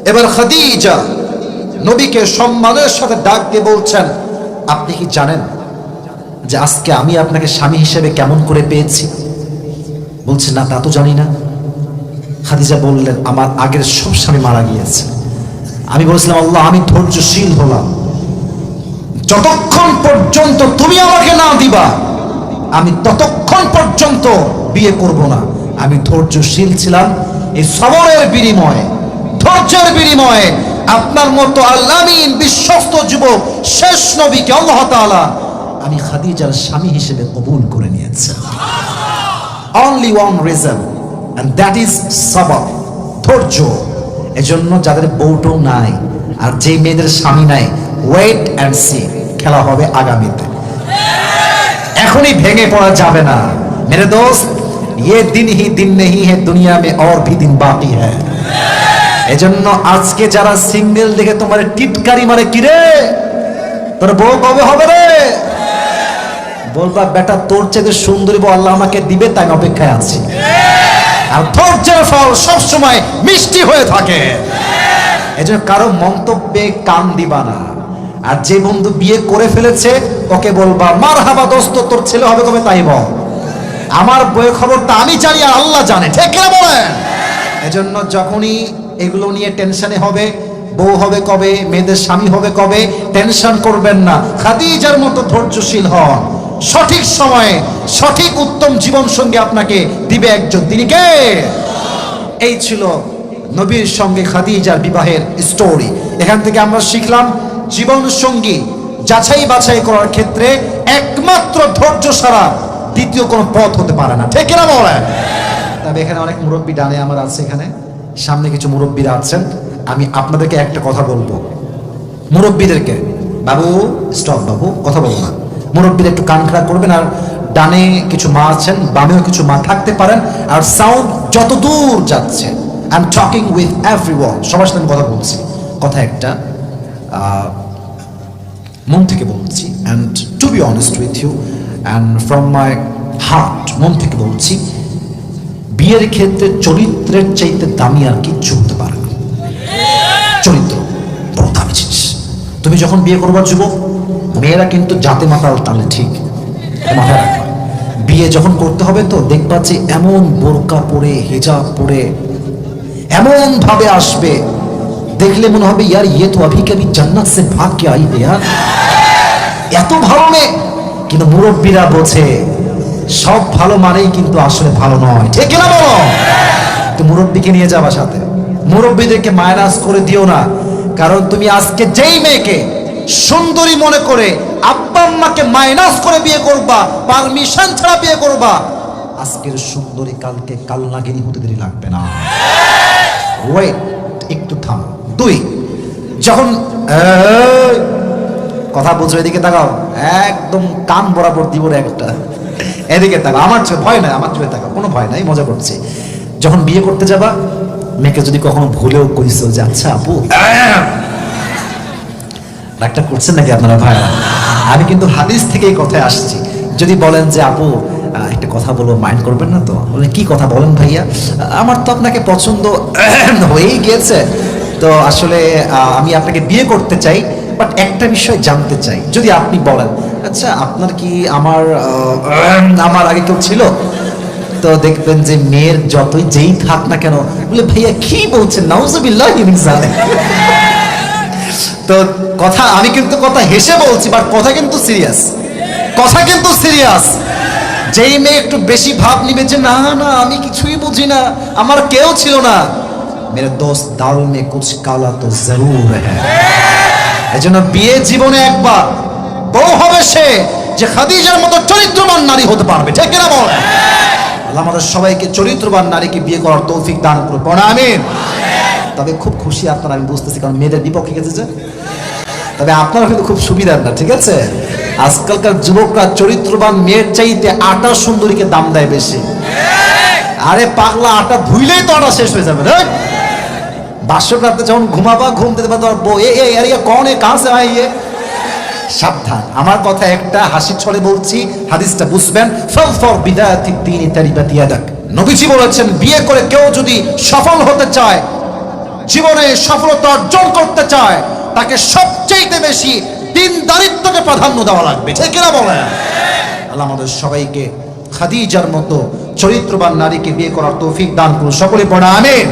এবার খাদিজা নবীকে সম্মানের সাথে ডাক দিয়ে বলছেন, আপনি কি জানেন যে আজকে আমি আপনাকে স্বামী হিসেবে কেমন করে পেয়েছি? বলছে না, তা তো জানি না। খাদিজা বললেন, আমার আগের সব স্বামী মারা গিয়েছে। আমি বলেছিলাম, আল্লাহ আমি ধৈর্যশীল হলাম, যতক্ষণ পর্যন্ত তুমি আমাকে না দিবা আমি ততক্ষণ পর্যন্ত বিয়ে করব না। আমি ধৈর্যশীল ছিলাম। এই সবরের বিনিময়ে, ধৈর্যের বিনিময়ে আপনার মতো আল্লামিন বিশ্বস্ত যুবক শেষ নবীকে আল্লাহ তাআলা আমি খাদিজার স্বামী হিসেবে কবুল করে নিয়েছি। Only one reason, and that is সবর, ধৈর্য। এজন্য যাদের বউটাও নাই আর যেই মেয়েদের স্বামী নাই, ওয়েট অ্যান্ড সি, খেলা হবে আগামীতে। এখনই ভেঙে পড়া যাবে না মেরে দোস্ত। ये दिन ही दिन नहीं है, दुनिया में और भी दिन बाकी है। এজন্য আজকে যারা সিঙ্গেল দেখে তোমার টিটকারি মারে, কি রে তোর বউ কবে হবে রে, বলবা বেটা তোর চেয়ে সুন্দরী বউ আল্লাহ আমাকে দিবে, তাই আমি অপেক্ষায় আছি। আর ধৈর্যের ফল সবসময় মিষ্টি হয়ে থাকে। এজন্য কারো মন্তব্যে কান দিবা না। আর যে বন্ধু বিয়ে করে ফেলেছে ওকে বলবা, মারহাবা দোস্ত, তোর ছেলে হবে কবে তাই বল, আমার বইয়ের খবরটা আমি জানি আর আল্লাহ জানে। ঠিক কিনা বলেন? এজন্য যখনই এগুলো নিয়ে টেনশনে হবে, বউ হবে কবে, মেয়েদের স্বামী হবে কবে, টেনশন করবেন না। খাদিজার মতো ধৈর্যশীল হন। সঠিক সময়ে সঠিক উত্তম জীবন সঙ্গী আপনাকে দিবে একজন, তিনি কে? এই ছিল নবীর সঙ্গে খাদিজার বিবাহের স্টোরি। এখান থেকে আমরা শিখলাম জীবন সঙ্গী যাচাই বাছাই করার ক্ষেত্রে একমাত্র ধৈর্য ছাড়া দ্বিতীয় কোনো পথ হতে পারে না। ঠিক কিনা বলেন? তবে এখানে অনেক মুরব্বী ডানে আমার আছে, এখানে সামনে কিছু মুরব্বীরা আছেন। আমি আপনাদেরকে একটা কথা বলবো, মুরব্বীদেরকে, বাবু স্টপ, বাবু কথা বলবো না। মুরব্বীরা একটু কান খাড়া করবেন। আর ডানে কিছু মা আছেন, বামেও কিছু মা থাকতে পারেন। আর সাউন্ড যত দূর যাচ্ছে, I am talking with everyone, সবার সাথে আমি কথা বলছি। কথা একটা মন থেকে বলছি, and to be honest with you and from my heart, মন থেকে বলছি, বিয়ের ক্ষেত্রে চরিত্রের চাইতে দামি আর কিচ্ছু হতে পারে না। চরিত্র বড় দামি জিনিস। তুমি যখন বিয়ে করবার যুবক, মেয়েরা কিন্তু জাতে মাতাল তালে, ঠিক মাথায় রাখবা। বিয়ে যখন করতে হবে তো দেখবা যে এমন বোরকা পরে, হিজাব পরে এমন ভাবে আসবে, দেখলে মনে হবে ইয়ার ইয়ে তো অভি কবি জান্নাত সে ভাগ কে আই হে ইয়ার। এত ভালো মেয়ে, কিন্তু মুরব্বীরা বোঝে সব ভালো মানেই কিন্তু আসলে ভালো নয়, ঠিক না বলো? তো মুরব্বীকে নিয়ে যাবা সাথে, মুরব্বীদেরকে মাইনাস করে দিও না। কারণ তুমি আজকে যেই মেয়েকে সুন্দরী মনে করে আব্বা আম্মাকে মাইনাস করে বিয়ে করবা, পারমিশন ছাড়া বিয়ে করবা, আজকের সুন্দরী কালকে কালনাগিনী হতে দেরি লাগবে না। ওয়েট, একটু থাম। দুই, যখন কথা বলছো এদিকে তাকাও, একদম কান বরাবর দিব একটা, এদিকে তাকাও। আমার চোখে ভয় নাই, আমার চোখে তাকাও, কোনো ভয় নাই, মজা করছি। যখন বিয়ে করতে যাবা, মেয়েকে যদি কখনো ভুলেও কইছো যে আচ্ছা আপু, একটা করছেন নাকি আপনারা ভাই? আমি কিন্তু হাদিস থেকে এই কথায় আসছি। যদি বলেন যে আপু একটা কথা বলো, মাইন্ড করবেন না তো? বলে কি কথা বলেন ভাইয়া? আমার তো আপনাকে পছন্দ হয়েই গিয়েছে, তো আসলে আমি আপনাকে বিয়ে করতে চাই, বাট একটা বিষয় জানতে চাই। যদি আপনি বলেন আচ্ছা আপনার কি আমার আগে কেউ ছিল, তো দেখবেন যে মেয়ের যতই যেই থাক না কেন বলে ভাইয়া কি বলছেন, নাউজুবিল্লাহ মিন যালিক। তো কথা, আমি কিন্তু কথা হেসে বলছি, বাট কথা কিন্তু সিরিয়াস, কথা কিন্তু সিরিয়াস। যেই মেয়ে একটু বেশি ভাব নিবে যে না না আমি কিছুই বুঝি না, আমার কেউ ছিল না, মেরে দোস্ত দাল মে কুছ কালা তো জরুর হ্যায়। এজন্য বিয়ে জীবনে একবার, বউ হবে সে যে খাদিজার মতো চরিত্রবান নারী হতে পারবে, ঠিক কিনা বলেন? আল্লাহ আমাদের সবাইকে চরিত্রবান নারীকে বিয়ে করার তৌফিক দান করুন, আমিন। তবে খুব খুশি আপনারা, আমি বুঝতেছি, কারণ মেয়েদের বিপক্ষে গেছে। তবে আপনারা কিন্তু খুব সুবিধার না, ঠিক আছে? আজকালকার যুবকরা চরিত্রবান মেয়ের চাইতে আটা সুন্দরীকে দাম দেয় বেশি। আরে পাগলা, আটা ধুইলেই তো আটা শেষ হয়ে যাবে। বাসর রাতে যখন ঘুমাবা, ঘুম দিতে পারতো বউ কন এ কাছে আইয়ে। সাবধান, আমার কথা একটা হাসির ছলে বলছি, হাদিসটা বুঝবেন। ফালফর বিদায়াতিদ দীনি তারিবাতি ইয়াদাক। নবীজি বলেছেন বিয়ে করে কেউ যদি সফল হতে চায়, জীবনে সফলতা অর্জন করতে চায়, তাকে সবচেয়ে বেশি দিনদারিত্বকে প্রাধান্য দেওয়া লাগবে, ঠিক কিনা বলেন? আল্লাহ আমাদের সবাইকে খাদিজার মতো চরিত্রবান নারীকে বিয়ে করার তৌফিক দান করুন, সকলে পড়া আমিন।